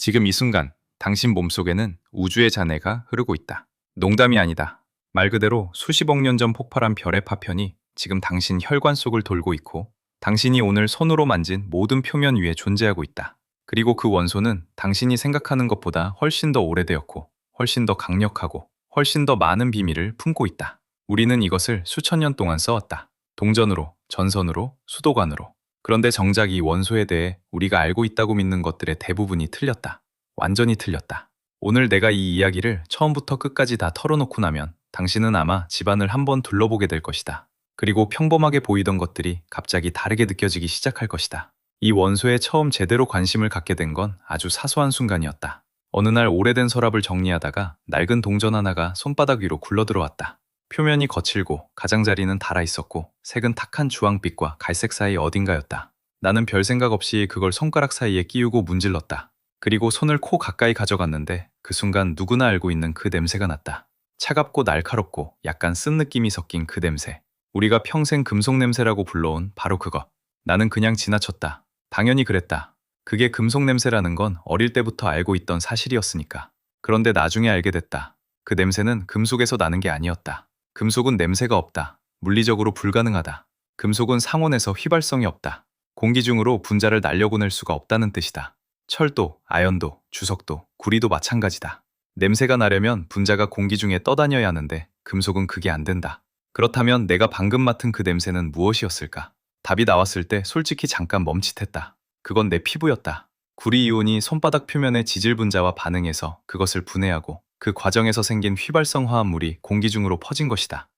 지금 이 순간 당신 몸속에는 우주의 잔해가 흐르고 있다. 농담이 아니다. 말 그대로 수십억 년 전 폭발한 별의 파편이 지금 당신 혈관 속을 돌고 있고 당신이 오늘 손으로 만진 모든 표면 위에 존재하고 있다. 그리고 그 원소는 당신이 생각하는 것보다 훨씬 더 오래되었고 훨씬 더 강력하고 훨씬 더 많은 비밀을 품고 있다. 우리는 이것을 수천 년 동안 써왔다. 동전으로, 전선으로, 수도관으로. 그런데 정작 이 원소에 대해 우리가 알고 있다고 믿는 것들의 대부분이 틀렸다. 완전히 틀렸다. 오늘 내가 이 이야기를 처음부터 끝까지 다 털어놓고 나면 당신은 아마 집안을 한번 둘러보게 될 것이다. 그리고 평범하게 보이던 것들이 갑자기 다르게 느껴지기 시작할 것이다. 이 원소에 처음 제대로 관심을 갖게 된 건 아주 사소한 순간이었다. 어느 날 오래된 서랍을 정리하다가 낡은 동전 하나가 손바닥 위로 굴러들어왔다. 표면이 거칠고 가장자리는 닳아 있었고 색은 탁한 주황빛과 갈색 사이 어딘가였다. 나는 별 생각 없이 그걸 손가락 사이에 끼우고 문질렀다. 그리고 손을 코 가까이 가져갔는데 그 순간 누구나 알고 있는 그 냄새가 났다. 차갑고 날카롭고 약간 쓴 느낌이 섞인 그 냄새. 우리가 평생 금속 냄새라고 불러온 바로 그것. 나는 그냥 지나쳤다. 당연히 그랬다. 그게 금속 냄새라는 건 어릴 때부터 알고 있던 사실이었으니까. 그런데 나중에 알게 됐다. 그 냄새는 금속에서 나는 게 아니었다. 금속은 냄새가 없다. 물리적으로 불가능하다. 금속은 상온에서 휘발성이 없다. 공기 중으로 분자를 날려보낼 수가 없다는 뜻이다. 철도, 아연도, 주석도, 구리도 마찬가지다. 냄새가 나려면 분자가 공기 중에 떠다녀야 하는데 금속은 그게 안 된다. 그렇다면 내가 방금 맡은 그 냄새는 무엇이었을까? 답이 나왔을 때 솔직히 잠깐 멈칫했다. 그건 내 피부였다. 구리 이온이 손바닥 표면의 지질 분자와 반응해서 그것을 분해하고 그 과정에서 생긴 휘발성 화합물이 공기 중으로 퍼진 것이다.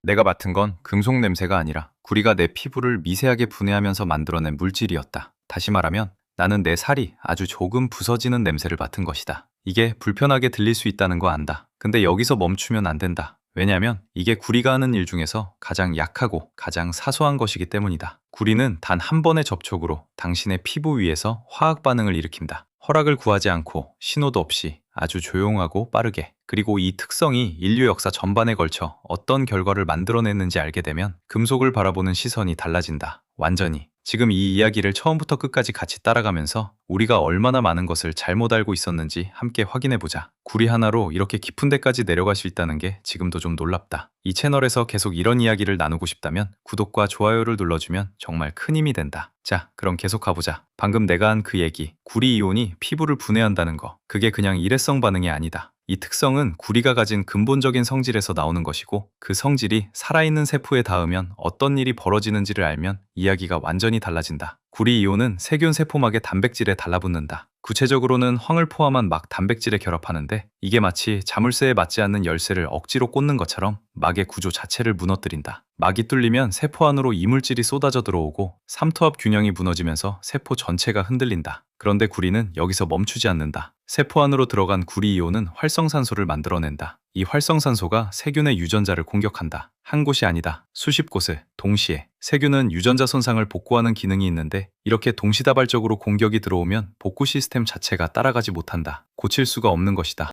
내가 맡은 건 금속 냄새가 아니라 구리가 내 피부를 미세하게 분해하면서 만들어낸 물질이었다. 다시 말하면 나는 내 살이 아주 조금 부서지는 냄새를 맡은 것이다. 이게 불편하게 들릴 수 있다는 거 안다. 근데 여기서 멈추면 안 된다. 왜냐하면 이게 구리가 하는 일 중에서 가장 약하고 가장 사소한 것이기 때문이다. 구리는 단 한 번의 접촉으로 당신의 피부 위에서 화학 반응을 일으킨다. 허락을 구하지 않고 신호도 없이 아주 조용하고 빠르게. 그리고 이 특성이 인류 역사 전반에 걸쳐 어떤 결과를 만들어냈는지 알게 되면 금속을 바라보는 시선이 달라진다. 완전히. 지금 이 이야기를 처음부터 끝까지 같이 따라가면서 우리가 얼마나 많은 것을 잘못 알고 있었는지 함께 확인해보자. 구리 하나로 이렇게 깊은 데까지 내려갈 수 있다는 게 지금도 좀 놀랍다. 이 채널에서 계속 이런 이야기를 나누고 싶다면 구독과 좋아요를 눌러주면 정말 큰 힘이 된다. 자, 그럼 계속 가보자. 방금 내가 한 그 얘기, 구리 이온이 피부를 분해한다는 거. 그게 그냥 일회성 반응이 아니다. 이 특성은 구리가 가진 근본적인 성질에서 나오는 것이고 그 성질이 살아있는 세포에 닿으면 어떤 일이 벌어지는지를 알면 이야기가 완전히 달라진다. 구리 이온은 세균 세포막의 단백질에 달라붙는다. 구체적으로는 황을 포함한 막 단백질에 결합하는데 이게 마치 자물쇠에 맞지 않는 열쇠를 억지로 꽂는 것처럼 막의 구조 자체를 무너뜨린다. 막이 뚫리면 세포 안으로 이물질이 쏟아져 들어오고 삼투압 균형이 무너지면서 세포 전체가 흔들린다. 그런데 구리는 여기서 멈추지 않는다. 세포 안으로 들어간 구리 이온은 활성산소를 만들어낸다. 이 활성산소가 세균의 유전자를 공격한다. 한 곳이 아니다. 수십 곳을 동시에. 세균은 유전자 손상을 복구하는 기능이 있는데 이렇게 동시다발적으로 공격이 들어오면 복구 시스템 자체가 따라가지 못한다. 고칠 수가 없는 것이다.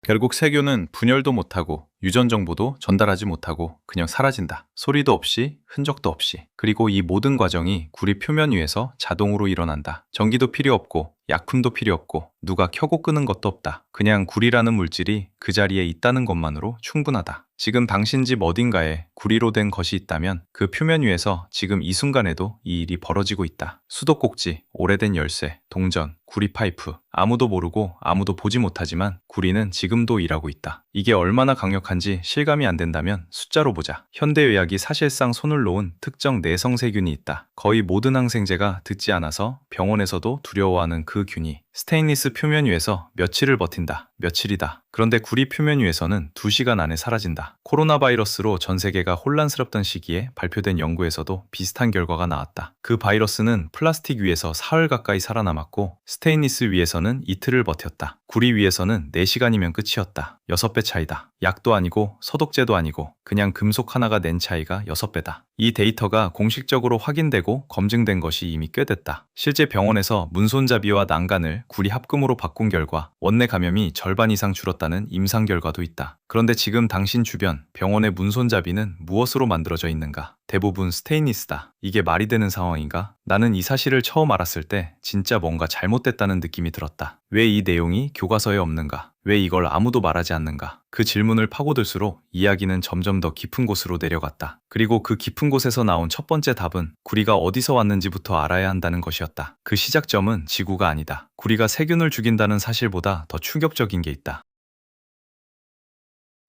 결국 세균은 분열도 못하고 유전 정보도 전달하지 못하고 그냥 사라진다. 소리도 없이 흔적도 없이. 그리고 이 모든 과정이 구리 표면 위에서 자동으로 일어난다. 전기도 필요 없고 약품도 필요 없고 누가 켜고 끄는 것도 없다. 그냥 구리라는 물질이 그 자리에 있다는 것만으로 충분하다. 지금 당신 집 어딘가에 구리로 된 것이 있다면 그 표면 위에서 지금 이 순간에도 이 일이 벌어지고 있다. 수도꼭지, 오래된 열쇠, 동전, 구리 파이프. 아무도 모르고 아무도 보지 못하지만 구리는 지금도 일하고 있다. 이게 얼마나 강력한지 실감이 안 된다면 숫자로 보자. 현대의학이 사실상 손을 놓은 특정 내성세균이 있다. 거의 모든 항생제가 듣지 않아서 병원에서도 두려워하는 그 균이 스테인리스 표면 위에서 며칠을 버틴다. 며칠이다. 그런데 구리 표면 위에서는 2시간 안에 사라진다. 코로나 바이러스로 전 세계가 혼란스럽던 시기에 발표된 연구에서도 비슷한 결과가 나왔다. 그 바이러스는 플라스틱 위에서 사흘 가까이 살아남았고 스테인리스 위에서는 이틀을 버텼다. 구리 위에서는 4시간이면 끝이었다. 6배 차이다. 약도 아니고 소독제도 아니고 그냥 금속 하나가 낸 차이가 6배다. 이 데이터가 공식적으로 확인되고 검증된 것이 이미 꽤 됐다. 실제 병원에서 문손잡이와 난간을 구리 합금으로 바꾼 결과 원내 감염이 절반 이상 줄었다는 임상 결과도 있다. 그런데 지금 당신 주변 병원의 문손잡이는 무엇으로 만들어져 있는가? 대부분 스테인리스다. 이게 말이 되는 상황인가? 나는 이 사실을 처음 알았을 때 진짜 뭔가 잘못됐다는 느낌이 들었다. 왜 이 내용이 교과서에 없는가? 왜 이걸 아무도 말하지 않는가? 그 질문을 파고들수록 이야기는 점점 더 깊은 곳으로 내려갔다. 그리고 그 깊은 곳에서 나온 첫 번째 답은 구리가 어디서 왔는지부터 알아야 한다는 것이었다. 그 시작점은 지구가 아니다. 구리가 세균을 죽인다는 사실보다 더 충격적인 게 있다.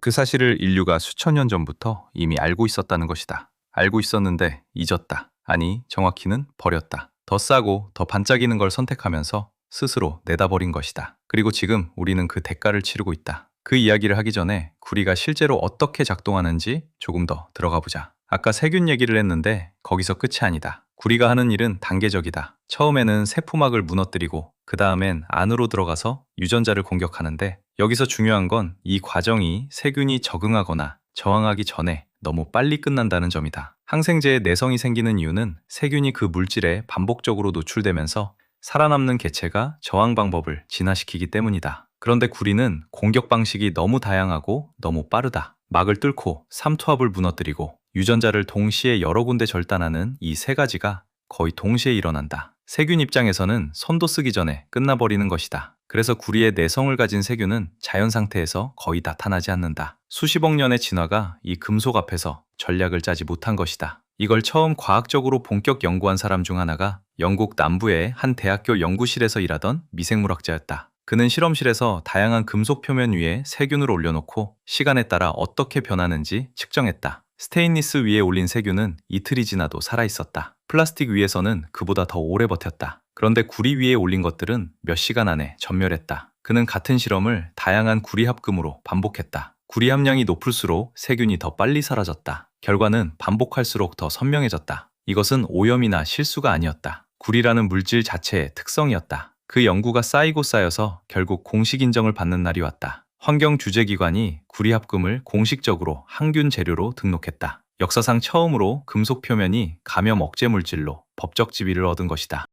그 사실을 인류가 수천 년 전부터 이미 알고 있었다는 것이다. 알고 있었는데 잊었다. 아니, 정확히는 버렸다. 더 싸고 더 반짝이는 걸 선택하면서 스스로 내다버린 것이다. 그리고 지금 우리는 그 대가를 치르고 있다. 그 이야기를 하기 전에 구리가 실제로 어떻게 작동하는지 조금 더 들어가 보자. 아까 세균 얘기를 했는데 거기서 끝이 아니다. 구리가 하는 일은 단계적이다. 처음에는 세포막을 무너뜨리고 그 다음엔 안으로 들어가서 유전자를 공격하는데 여기서 중요한 건 이 과정이 세균이 적응하거나 저항하기 전에 너무 빨리 끝난다는 점이다. 항생제에 내성이 생기는 이유는 세균이 그 물질에 반복적으로 노출되면서 살아남는 개체가 저항 방법을 진화시키기 때문이다. 그런데 구리는 공격 방식이 너무 다양하고 너무 빠르다. 막을 뚫고 삼투압을 무너뜨리고 유전자를 동시에 여러 군데 절단하는 이 세 가지가 거의 동시에 일어난다. 세균 입장에서는 손도 쓰기 전에 끝나버리는 것이다. 그래서 구리의 내성을 가진 세균은 자연 상태에서 거의 나타나지 않는다. 수십억 년의 진화가 이 금속 앞에서 전략을 짜지 못한 것이다. 이걸 처음 과학적으로 본격 연구한 사람 중 하나가 영국 남부의 한 대학교 연구실에서 일하던 미생물학자였다. 그는 실험실에서 다양한 금속 표면 위에 세균을 올려놓고 시간에 따라 어떻게 변하는지 측정했다. 스테인리스 위에 올린 세균은 이틀이 지나도 살아있었다. 플라스틱 위에서는 그보다 더 오래 버텼다. 그런데 구리 위에 올린 것들은 몇 시간 안에 전멸했다. 그는 같은 실험을 다양한 구리 합금으로 반복했다. 구리 함량이 높을수록 세균이 더 빨리 사라졌다. 결과는 반복할수록 더 선명해졌다. 이것은 오염이나 실수가 아니었다. 구리라는 물질 자체의 특성이었다. 그 연구가 쌓이고 쌓여서 결국 공식 인정을 받는 날이 왔다. 환경주재기관이 구리 합금을 공식적으로 항균 재료로 등록했다. 역사상 처음으로 금속 표면이 감염 억제 물질로 법적 지위를 얻은 것이다.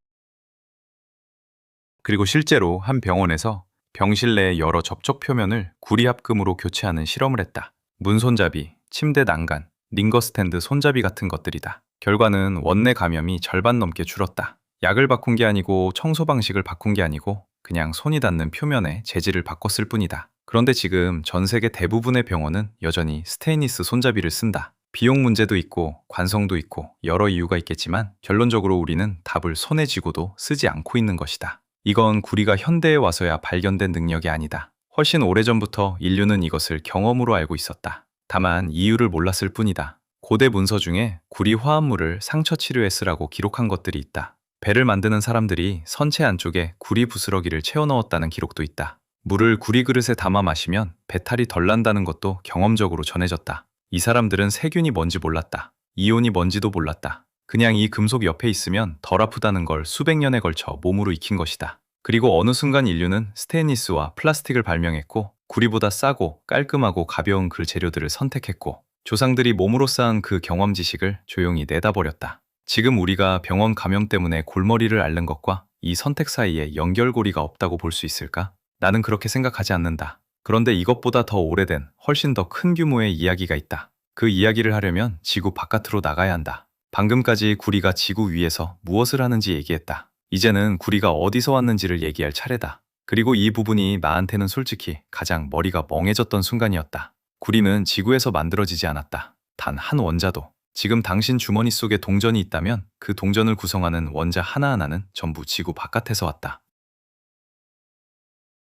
그리고 실제로 한 병원에서 병실 내의 여러 접촉 표면을 구리 합금으로 교체하는 실험을 했다. 문손잡이, 침대 난간, 링거 스탠드 손잡이 같은 것들이다. 결과는 원내 감염이 절반 넘게 줄었다. 약을 바꾼 게 아니고 청소 방식을 바꾼 게 아니고 그냥 손이 닿는 표면의 재질을 바꿨을 뿐이다. 그런데 지금 전 세계 대부분의 병원은 여전히 스테인리스 손잡이를 쓴다. 비용 문제도 있고 관성도 있고 여러 이유가 있겠지만 결론적으로 우리는 답을 손에 쥐고도 쓰지 않고 있는 것이다. 이건 구리가 현대에 와서야 발견된 능력이 아니다. 훨씬 오래전부터 인류는 이것을 경험으로 알고 있었다. 다만 이유를 몰랐을 뿐이다. 고대 문서 중에 구리 화합물을 상처 치료에 쓰라고 기록한 것들이 있다. 배를 만드는 사람들이 선체 안쪽에 구리 부스러기를 채워 넣었다는 기록도 있다. 물을 구리 그릇에 담아 마시면 배탈이 덜 난다는 것도 경험적으로 전해졌다. 이 사람들은 세균이 뭔지 몰랐다. 이온이 뭔지도 몰랐다. 그냥 이 금속 옆에 있으면 덜 아프다는 걸 수백 년에 걸쳐 몸으로 익힌 것이다. 그리고 어느 순간 인류는 스테인리스와 플라스틱을 발명했고 구리보다 싸고 깔끔하고 가벼운 그 재료들을 선택했고 조상들이 몸으로 쌓은 그 경험 지식을 조용히 내다버렸다. 지금 우리가 병원 감염 때문에 골머리를 앓는 것과 이 선택 사이에 연결고리가 없다고 볼 수 있을까? 나는 그렇게 생각하지 않는다. 그런데 이것보다 더 오래된 훨씬 더 큰 규모의 이야기가 있다. 그 이야기를 하려면 지구 바깥으로 나가야 한다. 방금까지 구리가 지구 위에서 무엇을 하는지 얘기했다. 이제는 구리가 어디서 왔는지를 얘기할 차례다. 그리고 이 부분이 나한테는 솔직히 가장 머리가 멍해졌던 순간이었다. 구리는 지구에서 만들어지지 않았다. 단 한 원자도. 지금 당신 주머니 속에 동전이 있다면 그 동전을 구성하는 원자 하나하나는 전부 지구 바깥에서 왔다.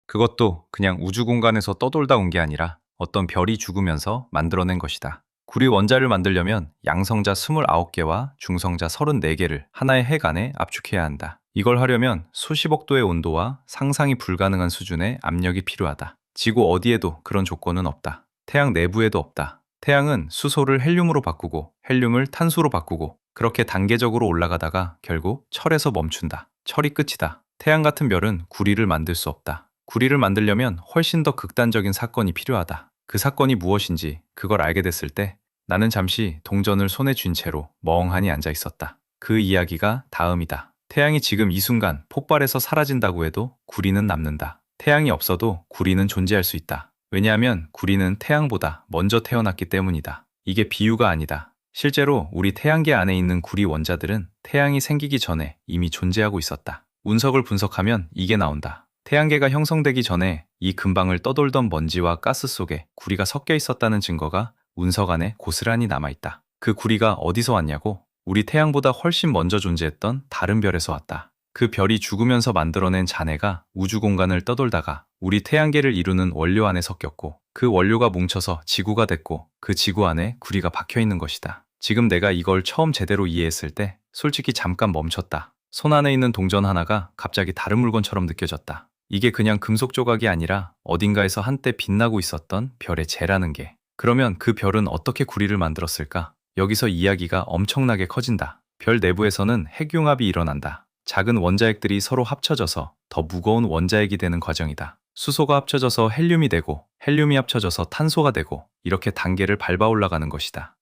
그것도 그냥 우주 공간에서 떠돌다 온 게 아니라 어떤 별이 죽으면서 만들어낸 것이다. 구리 원자를 만들려면 양성자 29개와 중성자 34개를 하나의 핵 안에 압축해야 한다. 이걸 하려면 수십억 도의 온도와 상상이 불가능한 수준의 압력이 필요하다. 지구 어디에도 그런 조건은 없다. 태양 내부에도 없다. 태양은 수소를 헬륨으로 바꾸고 헬륨을 탄소로 바꾸고 그렇게 단계적으로 올라가다가 결국 철에서 멈춘다. 철이 끝이다. 태양 같은 별은 구리를 만들 수 없다. 구리를 만들려면 훨씬 더 극단적인 사건이 필요하다. 그 사건이 무엇인지 그걸 알게 됐을 때 나는 잠시 동전을 손에 쥔 채로 멍하니 앉아 있었다. 그 이야기가 다음이다. 태양이 지금 이 순간 폭발해서 사라진다고 해도 구리는 남는다. 태양이 없어도 구리는 존재할 수 있다. 왜냐하면 구리는 태양보다 먼저 태어났기 때문이다. 이게 비유가 아니다. 실제로 우리 태양계 안에 있는 구리 원자들은 태양이 생기기 전에 이미 존재하고 있었다. 운석을 분석하면 이게 나온다. 태양계가 형성되기 전에 이 근방을 떠돌던 먼지와 가스 속에 구리가 섞여 있었다는 증거가 운석 안에 고스란히 남아있다. 그 구리가 어디서 왔냐고? 우리 태양보다 훨씬 먼저 존재했던 다른 별에서 왔다. 그 별이 죽으면서 만들어낸 잔해가 우주 공간을 떠돌다가 우리 태양계를 이루는 원료 안에 섞였고 그 원료가 뭉쳐서 지구가 됐고 그 지구 안에 구리가 박혀 있는 것이다. 지금 내가 이걸 처음 제대로 이해했을 때 솔직히 잠깐 멈췄다. 손 안에 있는 동전 하나가 갑자기 다른 물건처럼 느껴졌다. 이게 그냥 금속 조각이 아니라 어딘가에서 한때 빛나고 있었던 별의 재라는 게. 그러면 그 별은 어떻게 구리를 만들었을까? 여기서 이야기가 엄청나게 커진다. 별 내부에서는 핵융합이 일어난다. 작은 원자핵들이 서로 합쳐져서 더 무거운 원자핵이 되는 과정이다. 수소가 합쳐져서 헬륨이 되고 헬륨이 합쳐져서 탄소가 되고 이렇게 단계를 밟아 올라가는 것이다.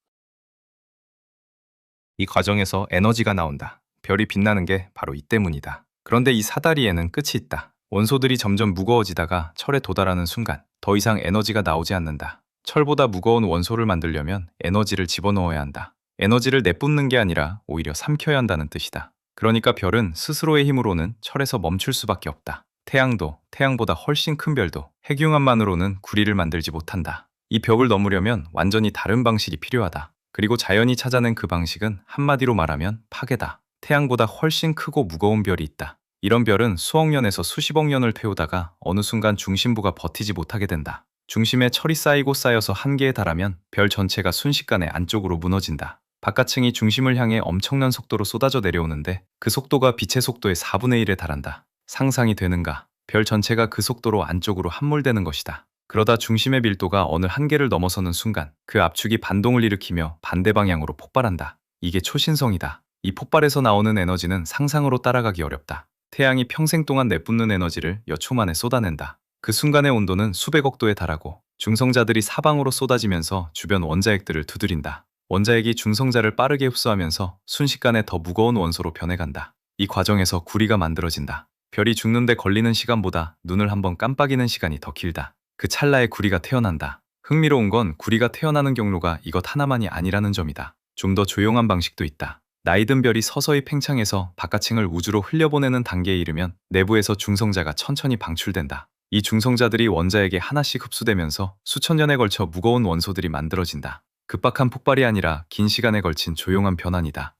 이 과정에서 에너지가 나온다. 별이 빛나는 게 바로 이 때문이다. 그런데 이 사다리에는 끝이 있다. 원소들이 점점 무거워지다가 철에 도달하는 순간 더 이상 에너지가 나오지 않는다. 철보다 무거운 원소를 만들려면 에너지를 집어넣어야 한다. 에너지를 내뿜는 게 아니라 오히려 삼켜야 한다는 뜻이다. 그러니까 별은 스스로의 힘으로는 철에서 멈출 수밖에 없다. 태양도 태양보다 훨씬 큰 별도 핵융합만으로는 구리를 만들지 못한다. 이 벽을 넘으려면 완전히 다른 방식이 필요하다. 그리고 자연이 찾아낸 그 방식은 한마디로 말하면 파괴다. 태양보다 훨씬 크고 무거운 별이 있다. 이런 별은 수억 년에서 수십억 년을 태우다가 어느 순간 중심부가 버티지 못하게 된다. 중심에 철이 쌓이고 쌓여서 한계에 달하면 별 전체가 순식간에 안쪽으로 무너진다. 바깥층이 중심을 향해 엄청난 속도로 쏟아져 내려오는데 그 속도가 빛의 속도의 4분의 1에 달한다. 상상이 되는가? 별 전체가 그 속도로 안쪽으로 함몰되는 것이다. 그러다 중심의 밀도가 어느 한계를 넘어서는 순간 그 압축이 반동을 일으키며 반대 방향으로 폭발한다. 이게 초신성이다. 이 폭발에서 나오는 에너지는 상상으로 따라가기 어렵다. 태양이 평생 동안 내뿜는 에너지를 몇 초 만에 쏟아낸다. 그 순간의 온도는 수백억 도에 달하고 중성자들이 사방으로 쏟아지면서 주변 원자핵들을 두드린다. 원자핵이 중성자를 빠르게 흡수하면서 순식간에 더 무거운 원소로 변해간다. 이 과정에서 구리가 만들어진다. 별이 죽는데 걸리는 시간보다 눈을 한번 깜빡이는 시간이 더 길다. 그 찰나에 구리가 태어난다. 흥미로운 건 구리가 태어나는 경로가 이것 하나만이 아니라는 점이다. 좀 더 조용한 방식도 있다. 나이든 별이 서서히 팽창해서 바깥층을 우주로 흘려보내는 단계에 이르면 내부에서 중성자가 천천히 방출된다. 이 중성자들이 원자에게 하나씩 흡수되면서 수천 년에 걸쳐 무거운 원소들이 만들어진다. 급박한 폭발이 아니라 긴 시간에 걸친 조용한 변환이다.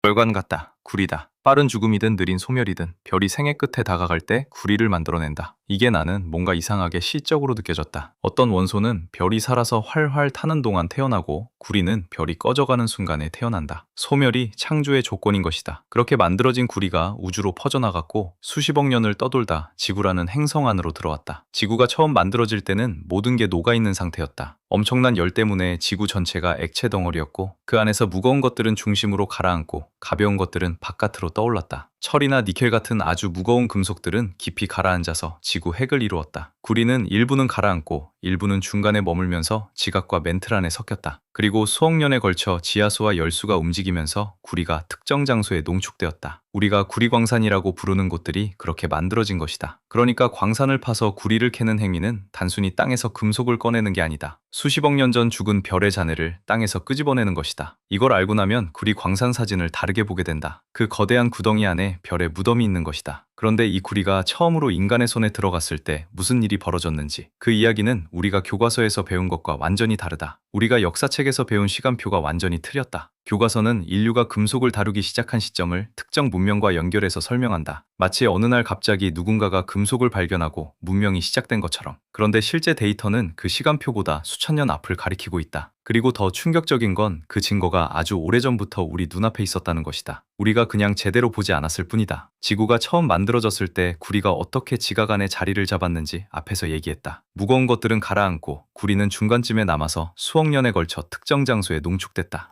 별관 같다. 구리다. 빠른 죽음이든 느린 소멸이든 별이 생애 끝에 다가갈 때 구리를 만들어낸다. 이게 나는 뭔가 이상하게 시적으로 느껴졌다. 어떤 원소는 별이 살아서 활활 타는 동안 태어나고 구리는 별이 꺼져가는 순간에 태어난다. 소멸이 창조의 조건인 것이다. 그렇게 만들어진 구리가 우주로 퍼져나갔고 수십억 년을 떠돌다 지구라는 행성 안으로 들어왔다. 지구가 처음 만들어질 때는 모든 게 녹아있는 상태였다. 엄청난 열 때문에 지구 전체가 액체 덩어리였고 그 안에서 무거운 것들은 중심으로 가라앉고 가벼운 것들은 바깥으로 떠올랐다. 철이나 니켈 같은 아주 무거운 금속들은 깊이 가라앉아서 지구 핵을 이루었다. 구리는 일부는 가라앉고 일부는 중간에 머물면서 지각과 멘틀 안에 섞였다. 그리고 수억 년에 걸쳐 지하수와 열수가 움직이면서 구리가 특정 장소에 농축되었다. 우리가 구리광산이라고 부르는 곳들이 그렇게 만들어진 것이다. 그러니까 광산을 파서 구리를 캐는 행위는 단순히 땅에서 금속을 꺼내는 게 아니다. 수십억 년 전 죽은 별의 잔해를 땅에서 끄집어내는 것이다. 이걸 알고 나면 구리 광산 사진을 다르게 보게 된다. 그 거대한 구덩이 안에 별의 무덤이 있는 것이다. 그런데 이 구리가 처음으로 인간의 손에 들어갔을 때 무슨 일이 벌어졌는지 그 이야기는 우리가 교과서에서 배운 것과 완전히 다르다. 우리가 역사책에서 배운 시간표가 완전히 틀렸다. 교과서는 인류가 금속을 다루기 시작한 시점을 특정 문명과 연결해서 설명한다. 마치 어느 날 갑자기 누군가가 금속을 발견하고 문명이 시작된 것처럼. 그런데 실제 데이터는 그 시간표보다 수천 년 앞을 가리키고 있다. 그리고 더 충격적인 건 그 증거가 아주 오래전부터 우리 눈앞에 있었다는 것이다. 우리가 그냥 제대로 보지 않았을 뿐이다. 지구가 처음 만들어졌을 때 구리가 어떻게 지각 안에 자리를 잡았는지 앞에서 얘기했다. 무거운 것들은 가라앉고 구리는 중간쯤에 남아서 수억 년에 걸쳐 특정 장소에 농축됐다.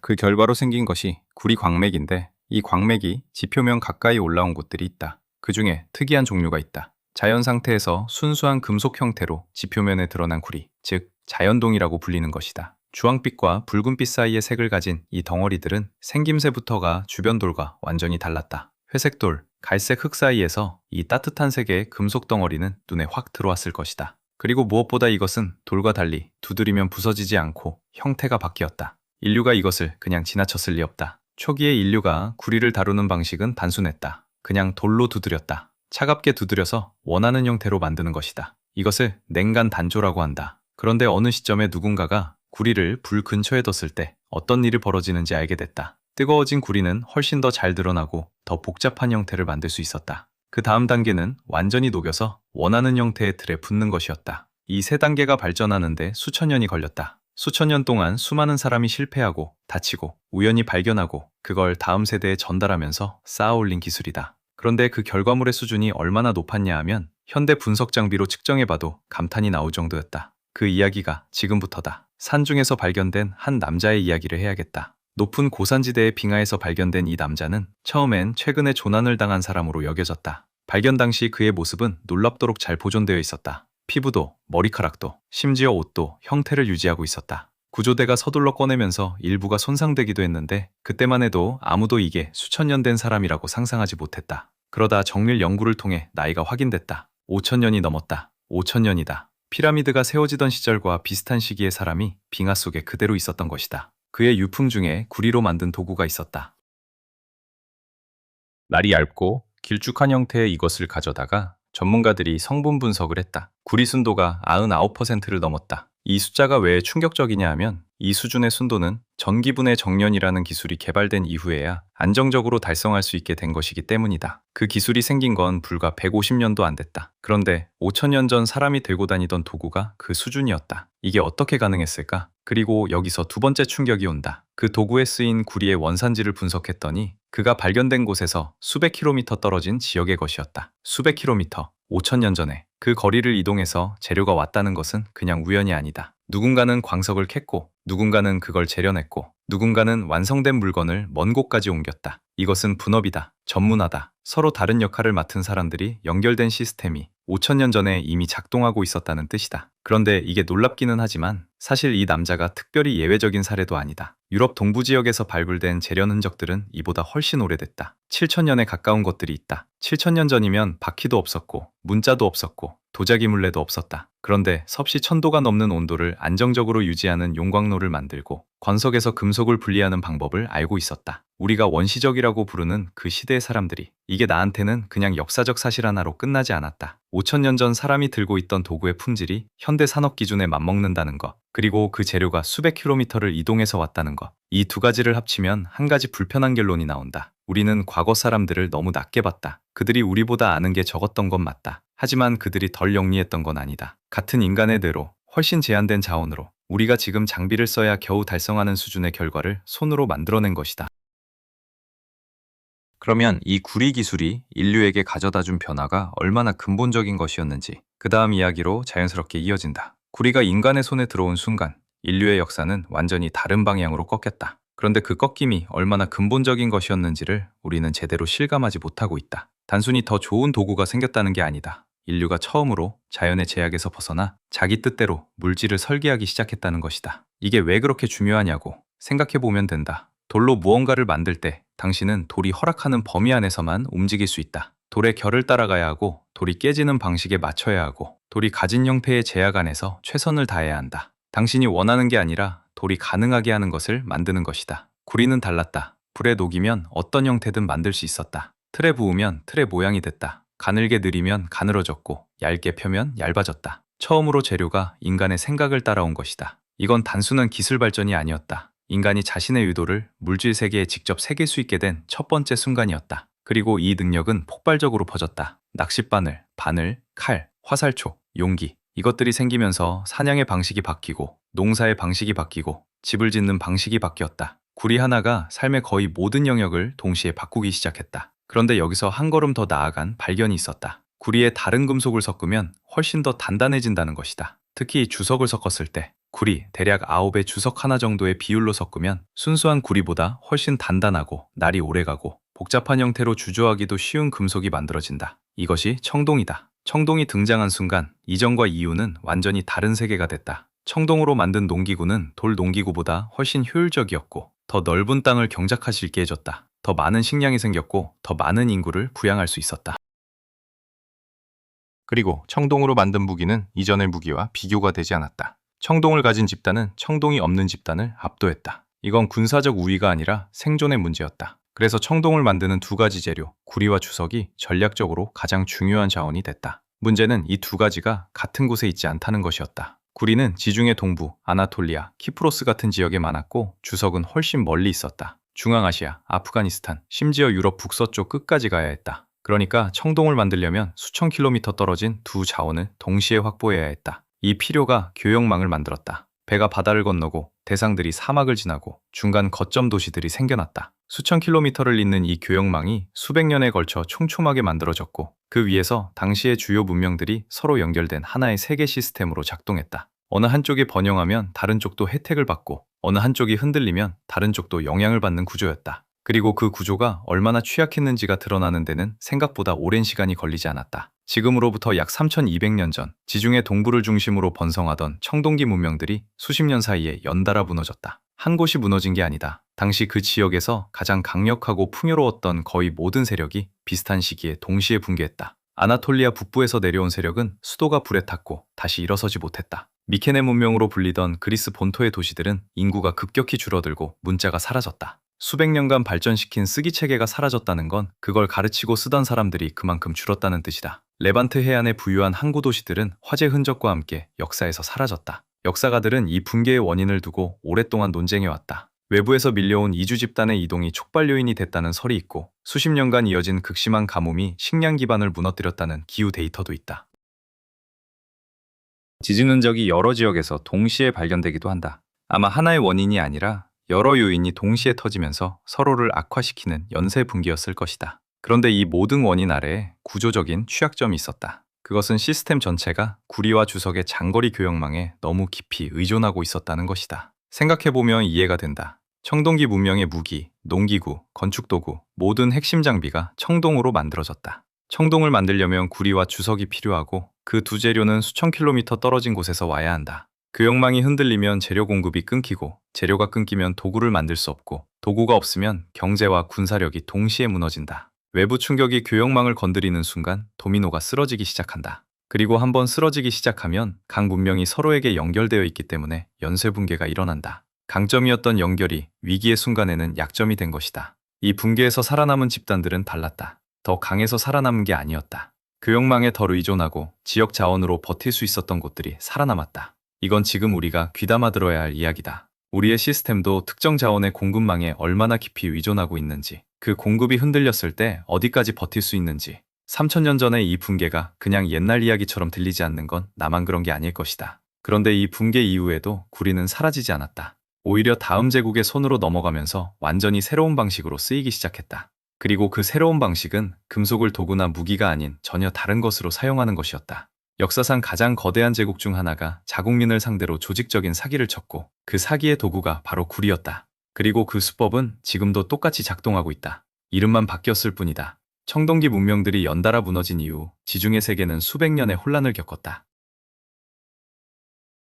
그 결과로 생긴 것이 구리 광맥인데 이 광맥이 지표면 가까이 올라온 곳들이 있다. 그 중에 특이한 종류가 있다. 자연 상태에서 순수한 금속 형태로 지표면에 드러난 구리, 즉 자연동이라고 불리는 것이다. 주황빛과 붉은빛 사이의 색을 가진 이 덩어리들은 생김새부터가 주변 돌과 완전히 달랐다. 회색돌, 갈색 흙 사이에서 이 따뜻한 색의 금속 덩어리는 눈에 확 들어왔을 것이다. 그리고 무엇보다 이것은 돌과 달리 두드리면 부서지지 않고 형태가 바뀌었다. 인류가 이것을 그냥 지나쳤을 리 없다. 초기의 인류가 구리를 다루는 방식은 단순했다. 그냥 돌로 두드렸다. 차갑게 두드려서 원하는 형태로 만드는 것이다. 이것을 냉간 단조라고 한다. 그런데 어느 시점에 누군가가 구리를 불 근처에 뒀을 때 어떤 일이 벌어지는지 알게 됐다. 뜨거워진 구리는 훨씬 더 잘 드러나고 더 복잡한 형태를 만들 수 있었다. 그 다음 단계는 완전히 녹여서 원하는 형태의 틀에 붓는 것이었다. 이 세 단계가 발전하는데 수천 년이 걸렸다. 수천 년 동안 수많은 사람이 실패하고 다치고 우연히 발견하고 그걸 다음 세대에 전달하면서 쌓아올린 기술이다. 그런데 그 결과물의 수준이 얼마나 높았냐 하면 현대 분석 장비로 측정해봐도 감탄이 나올 정도였다. 그 이야기가 지금부터다. 산중에서 발견된 한 남자의 이야기를 해야겠다. 높은 고산지대의 빙하에서 발견된 이 남자는 처음엔 최근에 조난을 당한 사람으로 여겨졌다. 발견 당시 그의 모습은 놀랍도록 잘 보존되어 있었다. 피부도, 머리카락도, 심지어 옷도 형태를 유지하고 있었다. 구조대가 서둘러 꺼내면서 일부가 손상되기도 했는데 그때만 해도 아무도 이게 수천 년 된 사람이라고 상상하지 못했다. 그러다 정밀 연구를 통해 나이가 확인됐다. 5천 년이 넘었다. 5천 년이다. 피라미드가 세워지던 시절과 비슷한 시기의 사람이 빙하 속에 그대로 있었던 것이다. 그의 유품 중에 구리로 만든 도구가 있었다. 날이 얇고 길쭉한 형태의 이것을 가져다가 전문가들이 성분 분석을 했다. 구리 순도가 99%를 넘었다. 이 숫자가 왜 충격적이냐 하면 이 수준의 순도는 전기분해 정련이라는 기술이 개발된 이후에야 안정적으로 달성할 수 있게 된 것이기 때문이다. 그 기술이 생긴 건 불과 150년도 안 됐다. 그런데 5천년 전 사람이 들고 다니던 도구가 그 수준이었다. 이게 어떻게 가능했을까? 그리고 여기서 두 번째 충격이 온다. 그 도구에 쓰인 구리의 원산지를 분석했더니 그가 발견된 곳에서 수백 킬로미터 떨어진 지역의 것이었다. 수백 킬로미터, 5천년 전에. 그 거리를 이동해서 재료가 왔다는 것은 그냥 우연이 아니다. 누군가는 광석을 캤고, 누군가는 그걸 재련했고, 누군가는 완성된 물건을 먼 곳까지 옮겼다. 이것은 분업이다. 전문하다. 서로 다른 역할을 맡은 사람들이 연결된 시스템이 5천년 전에 이미 작동하고 있었다는 뜻이다. 그런데 이게 놀랍기는 하지만 사실 이 남자가 특별히 예외적인 사례도 아니다. 유럽 동부 지역에서 발굴된 재련 흔적들은 이보다 훨씬 오래됐다. 7천년에 가까운 것들이 있다. 7천년 전이면 바퀴도 없었고 문자도 없었고 도자기 물레도 없었다. 그런데 섭씨 1000도가 넘는 온도를 안정적으로 유지하는 용광로를 만들고 권석에서 금속을 분리하는 방법을 알고 있었다. 우리가 원시적이라고 부르는 그 시대의 사람들이 이게 나한테는 그냥 역사적 사실 하나로 끝나지 않았다. 5천년 전 사람이 들고 있던 도구의 품질이 현대 산업 기준에 맞먹는다는 것, 그리고 그 재료가 수백 킬로미터를 이동해서 왔다는 것. 이 두 가지를 합치면 한 가지 불편한 결론이 나온다. 우리는 과거 사람들을 너무 낮게 봤다. 그들이 우리보다 아는 게 적었던 건 맞다. 하지만 그들이 덜 영리했던 건 아니다. 같은 인간의 뇌로 훨씬 제한된 자원으로 우리가 지금 장비를 써야 겨우 달성하는 수준의 결과를 손으로 만들어낸 것이다. 그러면 이 구리 기술이 인류에게 가져다 준 변화가 얼마나 근본적인 것이었는지 그 다음 이야기로 자연스럽게 이어진다. 구리가 인간의 손에 들어온 순간 인류의 역사는 완전히 다른 방향으로 꺾였다. 그런데 그 꺾임이 얼마나 근본적인 것이었는지를 우리는 제대로 실감하지 못하고 있다. 단순히 더 좋은 도구가 생겼다는 게 아니다. 인류가 처음으로 자연의 제약에서 벗어나 자기 뜻대로 물질을 설계하기 시작했다는 것이다. 이게 왜 그렇게 중요하냐고 생각해보면 된다. 돌로 무언가를 만들 때 당신은 돌이 허락하는 범위 안에서만 움직일 수 있다. 돌의 결을 따라가야 하고 돌이 깨지는 방식에 맞춰야 하고 돌이 가진 형태의 제약 안에서 최선을 다해야 한다. 당신이 원하는 게 아니라 돌이 가능하게 하는 것을 만드는 것이다. 구리는 달랐다. 불에 녹이면 어떤 형태든 만들 수 있었다. 틀에 부으면 틀의 모양이 됐다. 가늘게 늘이면 가늘어졌고 얇게 펴면 얇아졌다. 처음으로 재료가 인간의 생각을 따라온 것이다. 이건 단순한 기술 발전이 아니었다. 인간이 자신의 의도를 물질 세계에 직접 새길 수 있게 된 첫 번째 순간이었다. 그리고 이 능력은 폭발적으로 퍼졌다. 낚싯바늘, 바늘, 칼, 화살초, 용기 이것들이 생기면서 사냥의 방식이 바뀌고 농사의 방식이 바뀌고 집을 짓는 방식이 바뀌었다. 구리 하나가 삶의 거의 모든 영역을 동시에 바꾸기 시작했다. 그런데 여기서 한 걸음 더 나아간 발견이 있었다. 구리에 다른 금속을 섞으면 훨씬 더 단단해진다는 것이다. 특히 주석을 섞었을 때 구리 대략 9의 주석 하나 정도의 비율로 섞으면 순수한 구리보다 훨씬 단단하고 날이 오래가고 복잡한 형태로 주조하기도 쉬운 금속이 만들어진다. 이것이 청동이다. 청동이 등장한 순간 이전과 이후는 완전히 다른 세계가 됐다. 청동으로 만든 농기구는 돌 농기구보다 훨씬 효율적이었고 더 넓은 땅을 경작할 수 있게 해줬다. 더 많은 식량이 생겼고 더 많은 인구를 부양할 수 있었다. 그리고 청동으로 만든 무기는 이전의 무기와 비교가 되지 않았다. 청동을 가진 집단은 청동이 없는 집단을 압도했다. 이건 군사적 우위가 아니라 생존의 문제였다. 그래서 청동을 만드는 두 가지 재료, 구리와 주석이 전략적으로 가장 중요한 자원이 됐다. 문제는 이 두 가지가 같은 곳에 있지 않다는 것이었다. 구리는 지중해 동부, 아나톨리아, 키프로스 같은 지역에 많았고 주석은 훨씬 멀리 있었다. 중앙아시아, 아프가니스탄, 심지어 유럽 북서쪽 끝까지 가야 했다. 그러니까 청동을 만들려면 수천 킬로미터 떨어진 두 자원을 동시에 확보해야 했다. 이 필요가 교역망을 만들었다. 배가 바다를 건너고 대상들이 사막을 지나고 중간 거점 도시들이 생겨났다. 수천 킬로미터를 잇는 이 교역망이 수백 년에 걸쳐 촘촘하게 만들어졌고 그 위에서 당시의 주요 문명들이 서로 연결된 하나의 세계 시스템으로 작동했다. 어느 한쪽이 번영하면 다른 쪽도 혜택을 받고 어느 한쪽이 흔들리면 다른 쪽도 영향을 받는 구조였다. 그리고 그 구조가 얼마나 취약했는지가 드러나는 데는 생각보다 오랜 시간이 걸리지 않았다. 지금으로부터 약 3200년 전 지중해 동부를 중심으로 번성하던 청동기 문명들이 수십 년 사이에 연달아 무너졌다. 한 곳이 무너진 게 아니다. 당시 그 지역에서 가장 강력하고 풍요로웠던 거의 모든 세력이 비슷한 시기에 동시에 붕괴했다. 아나톨리아 북부에서 내려온 세력은 수도가 불에 탔고 다시 일어서지 못했다. 미케네 문명으로 불리던 그리스 본토의 도시들은 인구가 급격히 줄어들고 문자가 사라졌다. 수백 년간 발전시킨 쓰기 체계가 사라졌다는 건 그걸 가르치고 쓰던 사람들이 그만큼 줄었다는 뜻이다. 레반트 해안의 부유한 항구 도시들은 화재 흔적과 함께 역사에서 사라졌다. 역사가들은 이 붕괴의 원인을 두고 오랫동안 논쟁해왔다. 외부에서 밀려온 이주 집단의 이동이 촉발 요인이 됐다는 설이 있고 수십 년간 이어진 극심한 가뭄이 식량 기반을 무너뜨렸다는 기후 데이터도 있다. 지진 흔적이 여러 지역에서 동시에 발견되기도 한다. 아마 하나의 원인이 아니라 여러 요인이 동시에 터지면서 서로를 악화시키는 연쇄 붕괴였을 것이다. 그런데 이 모든 원인 아래에 구조적인 취약점이 있었다. 그것은 시스템 전체가 구리와 주석의 장거리 교역망에 너무 깊이 의존하고 있었다는 것이다. 생각해보면 이해가 된다. 청동기 문명의 무기, 농기구, 건축도구, 모든 핵심 장비가 청동으로 만들어졌다. 청동을 만들려면 구리와 주석이 필요하고 그 두 재료는 수천 킬로미터 떨어진 곳에서 와야 한다. 교역망이 흔들리면 재료 공급이 끊기고 재료가 끊기면 도구를 만들 수 없고 도구가 없으면 경제와 군사력이 동시에 무너진다. 외부 충격이 교역망을 건드리는 순간 도미노가 쓰러지기 시작한다. 그리고 한번 쓰러지기 시작하면 각 문명이 서로에게 연결되어 있기 때문에 연쇄 붕괴가 일어난다. 강점이었던 연결이 위기의 순간에는 약점이 된 것이다. 이 붕괴에서 살아남은 집단들은 달랐다. 더 강해서 살아남은 게 아니었다. 교역망에 덜 의존하고 지역 자원으로 버틸 수 있었던 곳들이 살아남았다. 이건 지금 우리가 귀담아 들어야 할 이야기다. 우리의 시스템도 특정 자원의 공급망에 얼마나 깊이 의존하고 있는지, 그 공급이 흔들렸을 때 어디까지 버틸 수 있는지, 3000년 전의 이 붕괴가 그냥 옛날 이야기처럼 들리지 않는 건 나만 그런 게 아닐 것이다. 그런데 이 붕괴 이후에도 구리는 사라지지 않았다. 오히려 다음 제국의 손으로 넘어가면서 완전히 새로운 방식으로 쓰이기 시작했다. 그리고 그 새로운 방식은 금속을 도구나 무기가 아닌 전혀 다른 것으로 사용하는 것이었다. 역사상 가장 거대한 제국 중 하나가 자국민을 상대로 조직적인 사기를 쳤고 그 사기의 도구가 바로 구리였다. 그리고 그 수법은 지금도 똑같이 작동하고 있다. 이름만 바뀌었을 뿐이다. 청동기 문명들이 연달아 무너진 이후 지중해 세계는 수백 년의 혼란을 겪었다.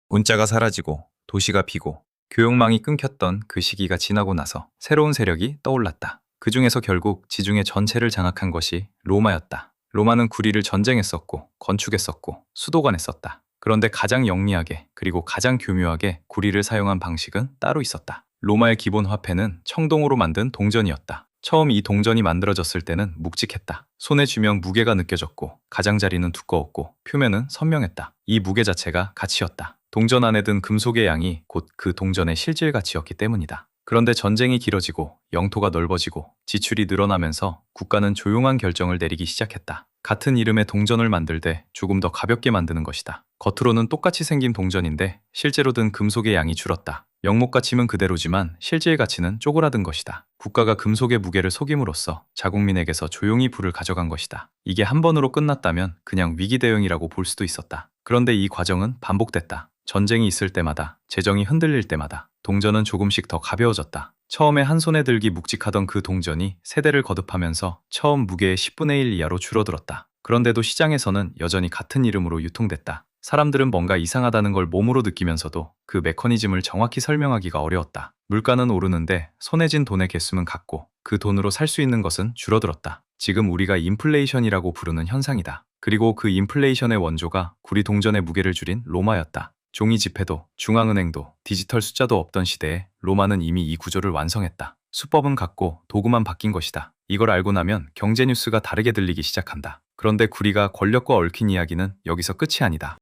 문자가 사라지고 도시가 비고 교역망이 끊겼던 그 시기가 지나고 나서 새로운 세력이 떠올랐다. 그 중에서 결국 지중해 전체를 장악한 것이 로마였다. 로마는 구리를 전쟁했었고 건축했었고 수도관했었다. 그런데 가장 영리하게 그리고 가장 교묘하게 구리를 사용한 방식은 따로 있었다. 로마의 기본 화폐는 청동으로 만든 동전이었다. 처음 이 동전이 만들어졌을 때는 묵직했다. 손에 쥐면 무게가 느껴졌고 가장자리는 두꺼웠고 표면은 선명했다. 이 무게 자체가 가치였다. 동전 안에 든 금속의 양이 곧 그 동전의 실질 가치였기 때문이다. 그런데 전쟁이 길어지고 영토가 넓어지고 지출이 늘어나면서 국가는 조용한 결정을 내리기 시작했다. 같은 이름의 동전을 만들 때 조금 더 가볍게 만드는 것이다. 겉으로는 똑같이 생긴 동전인데 실제로 든 금속의 양이 줄었다. 영목 가치는 그대로지만 실질 가치는 쪼그라든 것이다. 국가가 금속의 무게를 속임으로써 자국민에게서 조용히 부를 가져간 것이다. 이게 한 번으로 끝났다면 그냥 위기 대응이라고 볼 수도 있었다. 그런데 이 과정은 반복됐다. 전쟁이 있을 때마다, 재정이 흔들릴 때마다 동전은 조금씩 더 가벼워졌다. 처음에 한 손에 들기 묵직하던 그 동전이 세대를 거듭하면서 처음 무게의 10분의 1 이하로 줄어들었다. 그런데도 시장에서는 여전히 같은 이름으로 유통됐다. 사람들은 뭔가 이상하다는 걸 몸으로 느끼면서도 그 메커니즘을 정확히 설명하기가 어려웠다. 물가는 오르는데 손에 쥔 돈의 개수는 같고 그 돈으로 살 수 있는 것은 줄어들었다. 지금 우리가 인플레이션이라고 부르는 현상이다. 그리고 그 인플레이션의 원조가 구리 동전의 무게를 줄인 로마였다. 종이 지폐도 중앙은행도 디지털 숫자도 없던 시대에 로마는 이미 이 구조를 완성했다. 수법은 같고 도구만 바뀐 것이다. 이걸 알고 나면 경제 뉴스가 다르게 들리기 시작한다. 그런데 구리가 권력과 얽힌 이야기는 여기서 끝이 아니다.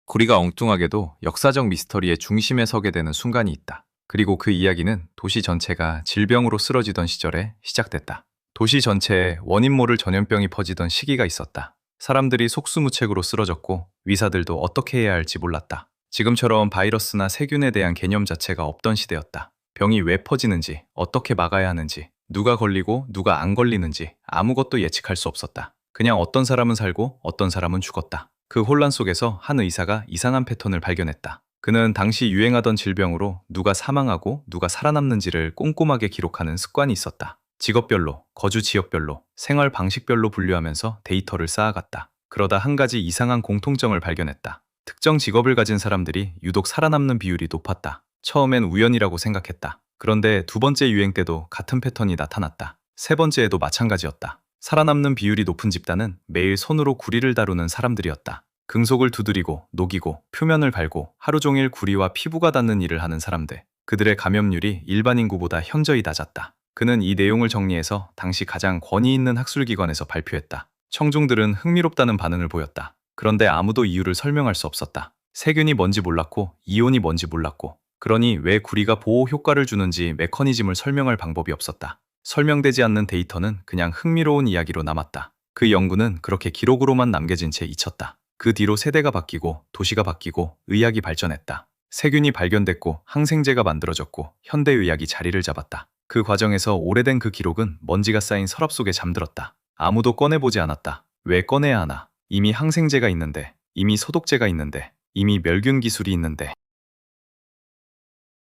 구리가 엉뚱하게도 역사적 미스터리의 중심에 서게 되는 순간이 있다. 그리고 그 이야기는 도시 전체가 질병으로 쓰러지던 시절에 시작됐다. 도시 전체에 원인 모를 전염병이 퍼지던 시기가 있었다. 사람들이 속수무책으로 쓰러졌고 의사들도 어떻게 해야 할지 몰랐다. 지금처럼 바이러스나 세균에 대한 개념 자체가 없던 시대였다. 병이 왜 퍼지는지, 어떻게 막아야 하는지, 누가 걸리고 누가 안 걸리는지 아무것도 예측할 수 없었다. 그냥 어떤 사람은 살고 어떤 사람은 죽었다. 그 혼란 속에서 한 의사가 이상한 패턴을 발견했다. 그는 당시 유행하던 질병으로 누가 사망하고 누가 살아남는지를 꼼꼼하게 기록하는 습관이 있었다. 직업별로, 거주 지역별로, 생활 방식별로 분류하면서 데이터를 쌓아갔다. 그러다 한 가지 이상한 공통점을 발견했다. 특정 직업을 가진 사람들이 유독 살아남는 비율이 높았다. 처음엔 우연이라고 생각했다. 그런데 두 번째 유행 때도 같은 패턴이 나타났다. 세 번째에도 마찬가지였다. 살아남는 비율이 높은 집단은 매일 손으로 구리를 다루는 사람들이었다. 금속을 두드리고 녹이고 표면을 갈고 하루 종일 구리와 피부가 닿는 일을 하는 사람들. 그들의 감염률이 일반 인구보다 현저히 낮았다. 그는 이 내용을 정리해서 당시 가장 권위 있는 학술기관에서 발표했다. 청중들은 흥미롭다는 반응을 보였다. 그런데 아무도 이유를 설명할 수 없었다. 세균이 뭔지 몰랐고 이온이 뭔지 몰랐고 그러니 왜 구리가 보호 효과를 주는지 메커니즘을 설명할 방법이 없었다. 설명되지 않는 데이터는 그냥 흥미로운 이야기로 남았다. 그 연구는 그렇게 기록으로만 남겨진 채 잊혔다. 그 뒤로 세대가 바뀌고 도시가 바뀌고 의학이 발전했다. 세균이 발견됐고 항생제가 만들어졌고 현대의학이 자리를 잡았다. 그 과정에서 오래된 그 기록은 먼지가 쌓인 서랍 속에 잠들었다. 아무도 꺼내보지 않았다. 왜 꺼내야 하나? 이미 항생제가 있는데, 이미 소독제가 있는데, 이미 멸균 기술이 있는데.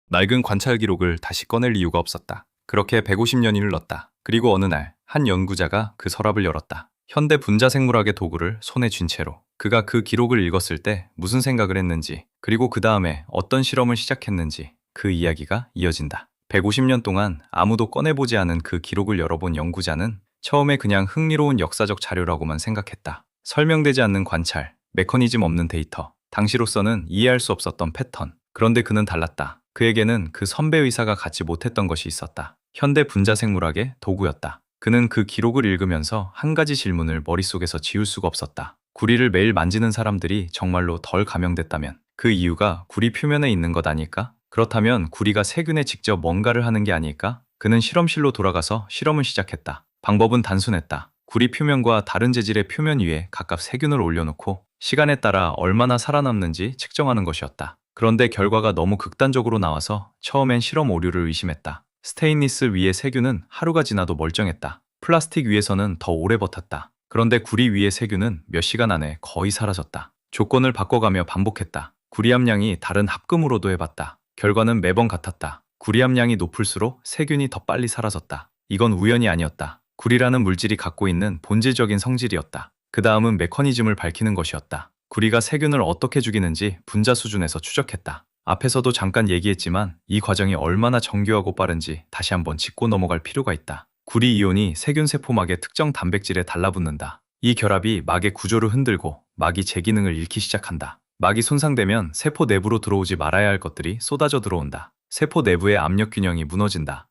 낡은 관찰 기록을 다시 꺼낼 이유가 없었다. 그렇게 150년이 흘렀다. 그리고 어느 날 한 연구자가 그 서랍을 열었다. 현대 분자생물학의 도구를 손에 쥔 채로. 그가 그 기록을 읽었을 때 무슨 생각을 했는지, 그리고 그 다음에 어떤 실험을 시작했는지 그 이야기가 이어진다. 150년 동안 아무도 꺼내보지 않은 그 기록을 열어본 연구자는 처음에 그냥 흥미로운 역사적 자료라고만 생각했다. 설명되지 않는 관찰, 메커니즘 없는 데이터, 당시로서는 이해할 수 없었던 패턴. 그런데 그는 달랐다. 그에게는 그 선배 의사가 갖지 못했던 것이 있었다. 현대 분자생물학의 도구였다. 그는 그 기록을 읽으면서 한 가지 질문을 머릿속에서 지울 수가 없었다. 구리를 매일 만지는 사람들이 정말로 덜 감염됐다면 그 이유가 구리 표면에 있는 것 아닐까? 그렇다면 구리가 세균에 직접 뭔가를 하는 게 아닐까? 그는 실험실로 돌아가서 실험을 시작했다. 방법은 단순했다. 구리 표면과 다른 재질의 표면 위에 각각 세균을 올려놓고 시간에 따라 얼마나 살아남는지 측정하는 것이었다. 그런데 결과가 너무 극단적으로 나와서 처음엔 실험 오류를 의심했다. 스테인리스 위의 세균은 하루가 지나도 멀쩡했다. 플라스틱 위에서는 더 오래 버텼다. 그런데 구리 위의 세균은 몇 시간 안에 거의 사라졌다. 조건을 바꿔가며 반복했다. 구리 함량이 다른 합금으로도 해봤다. 결과는 매번 같았다. 구리 함량이 높을수록 세균이 더 빨리 사라졌다. 이건 우연이 아니었다. 구리라는 물질이 갖고 있는 본질적인 성질이었다. 그 다음은 메커니즘을 밝히는 것이었다. 구리가 세균을 어떻게 죽이는지 분자 수준에서 추적했다. 앞에서도 잠깐 얘기했지만 이 과정이 얼마나 정교하고 빠른지 다시 한번 짚고 넘어갈 필요가 있다. 구리 이온이 세균 세포막의 특정 단백질에 달라붙는다. 이 결합이 막의 구조를 흔들고 막이 제 기능을 잃기 시작한다. 막이 손상되면 세포 내부로 들어오지 말아야 할 것들이 쏟아져 들어온다. 세포 내부의 압력 균형이 무너진다.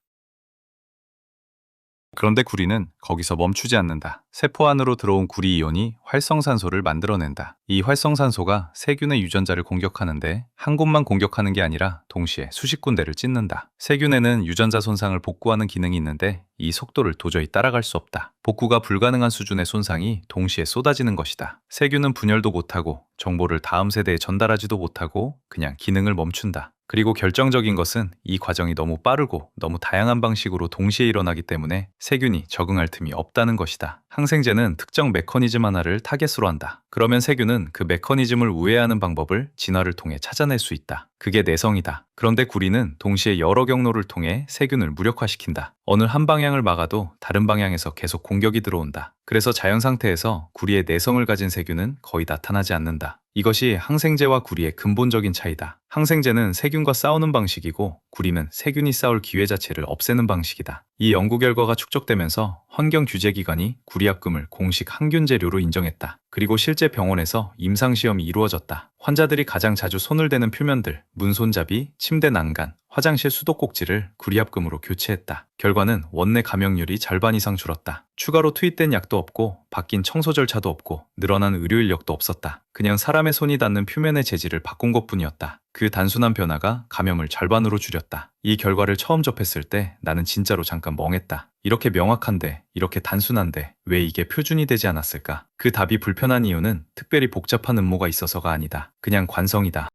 그런데 구리는 거기서 멈추지 않는다. 세포 안으로 들어온 구리 이온이 활성산소를 만들어낸다. 이 활성산소가 세균의 유전자를 공격하는데 한 곳만 공격하는 게 아니라 동시에 수십 군데를 찢는다. 세균에는 유전자 손상을 복구하는 기능이 있는데 이 속도를 도저히 따라갈 수 없다. 복구가 불가능한 수준의 손상이 동시에 쏟아지는 것이다. 세균은 분열도 못하고 정보를 다음 세대에 전달하지도 못하고 그냥 기능을 멈춘다. 그리고 결정적인 것은 이 과정이 너무 빠르고 너무 다양한 방식으로 동시에 일어나기 때문에 세균이 적응할 틈이 없다는 것이다. 항상 항생제는 특정 메커니즘 하나를 타겟으로 한다. 그러면 세균은 그 메커니즘을 우회하는 방법을 진화를 통해 찾아낼 수 있다. 그게 내성이다. 그런데 구리는 동시에 여러 경로를 통해 세균을 무력화시킨다. 어느 한 방향을 막아도 다른 방향에서 계속 공격이 들어온다. 그래서 자연 상태에서 구리의 내성을 가진 세균은 거의 나타나지 않는다. 이것이 항생제와 구리의 근본적인 차이다. 항생제는 세균과 싸우는 방식이고 구리는 세균이 싸울 기회 자체를 없애는 방식이다. 이 연구 결과가 축적되면서 환경규제기관이 구리합금을 공식 항균 재료로 인정했다. 그리고 실제 병원에서 임상시험이 이루어졌다. 환자들이 가장 자주 손을 대는 표면들, 문손잡이, 침대 난간, 화장실 수도꼭지를 구리합금으로 교체했다. 결과는 원내 감염률이 절반 이상 줄었다. 추가로 투입된 약도 없고 바뀐 청소 절차도 없고 늘어난 의료 인력도 없었다. 그냥 사람의 손이 닿는 표면의 재질을 바꾼 것뿐이었다. 그 단순한 변화가 감염을 절반으로 줄였다. 이 결과를 처음 접했을 때 나는 진짜로 잠깐 멍했다. 이렇게 명확한데, 이렇게 단순한데 왜 이게 표준이 되지 않았을까? 그 답이 불편한 이유는 특별히 복잡한 음모가 있어서가 아니다. 그냥 관성이다.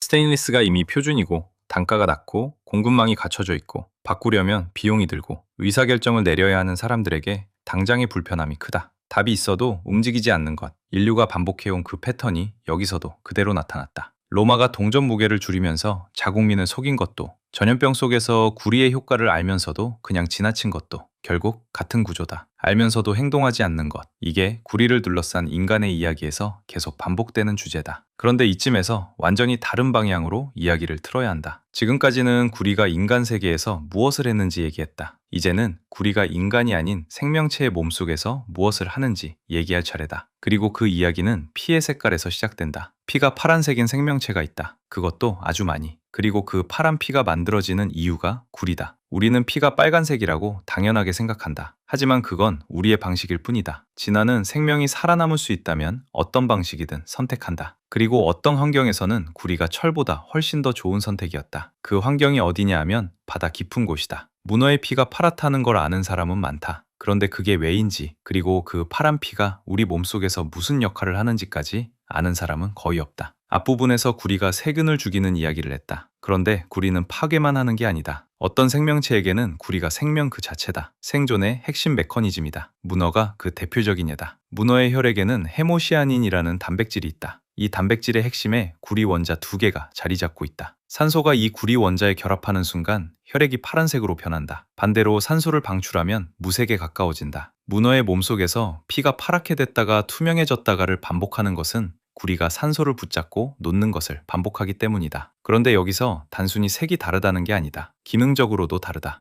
스테인리스가 이미 표준이고 단가가 낮고 공급망이 갖춰져 있고 바꾸려면 비용이 들고 의사결정을 내려야 하는 사람들에게 당장의 불편함이 크다. 답이 있어도 움직이지 않는 것. 인류가 반복해온 그 패턴이 여기서도 그대로 나타났다. 로마가 동전 무게를 줄이면서 자국민을 속인 것도, 전염병 속에서 구리의 효과를 알면서도 그냥 지나친 것도 결국 같은 구조다. 알면서도 행동하지 않는 것. 이게 구리를 둘러싼 인간의 이야기에서 계속 반복되는 주제다. 그런데 이쯤에서 완전히 다른 방향으로 이야기를 틀어야 한다. 지금까지는 구리가 인간 세계에서 무엇을 했는지 얘기했다. 이제는 구리가 인간이 아닌 생명체의 몸속에서 무엇을 하는지 얘기할 차례다. 그리고 그 이야기는 피의 색깔에서 시작된다. 피가 파란색인 생명체가 있다. 그것도 아주 많이. 그리고 그 파란 피가 만들어지는 이유가 구리다. 우리는 피가 빨간색이라고 당연하게 생각한다. 하지만 그건 우리의 방식일 뿐이다. 진화는 생명이 살아남을 수 있다면 어떤 방식이든 선택한다. 그리고 어떤 환경에서는 구리가 철보다 훨씬 더 좋은 선택이었다. 그 환경이 어디냐 하면 바다 깊은 곳이다. 문어의 피가 파랗다는 걸 아는 사람은 많다. 그런데 그게 왜인지, 그리고 그 파란 피가 우리 몸속에서 무슨 역할을 하는지까지 아는 사람은 거의 없다. 앞부분에서 구리가 세균을 죽이는 이야기를 했다. 그런데 구리는 파괴만 하는 게 아니다. 어떤 생명체에게는 구리가 생명 그 자체다. 생존의 핵심 메커니즘이다. 문어가 그 대표적인 예다. 문어의 혈액에는 헤모시아닌이라는 단백질이 있다. 이 단백질의 핵심에 구리 원자 2개가 자리 잡고 있다. 산소가 이 구리 원자에 결합하는 순간 혈액이 파란색으로 변한다. 반대로 산소를 방출하면 무색에 가까워진다. 문어의 몸속에서 피가 파랗게 됐다가 투명해졌다가를 반복하는 것은 구리가 산소를 붙잡고 놓는 것을 반복하기 때문이다. 그런데 여기서 단순히 색이 다르다는 게 아니다. 기능적으로도 다르다.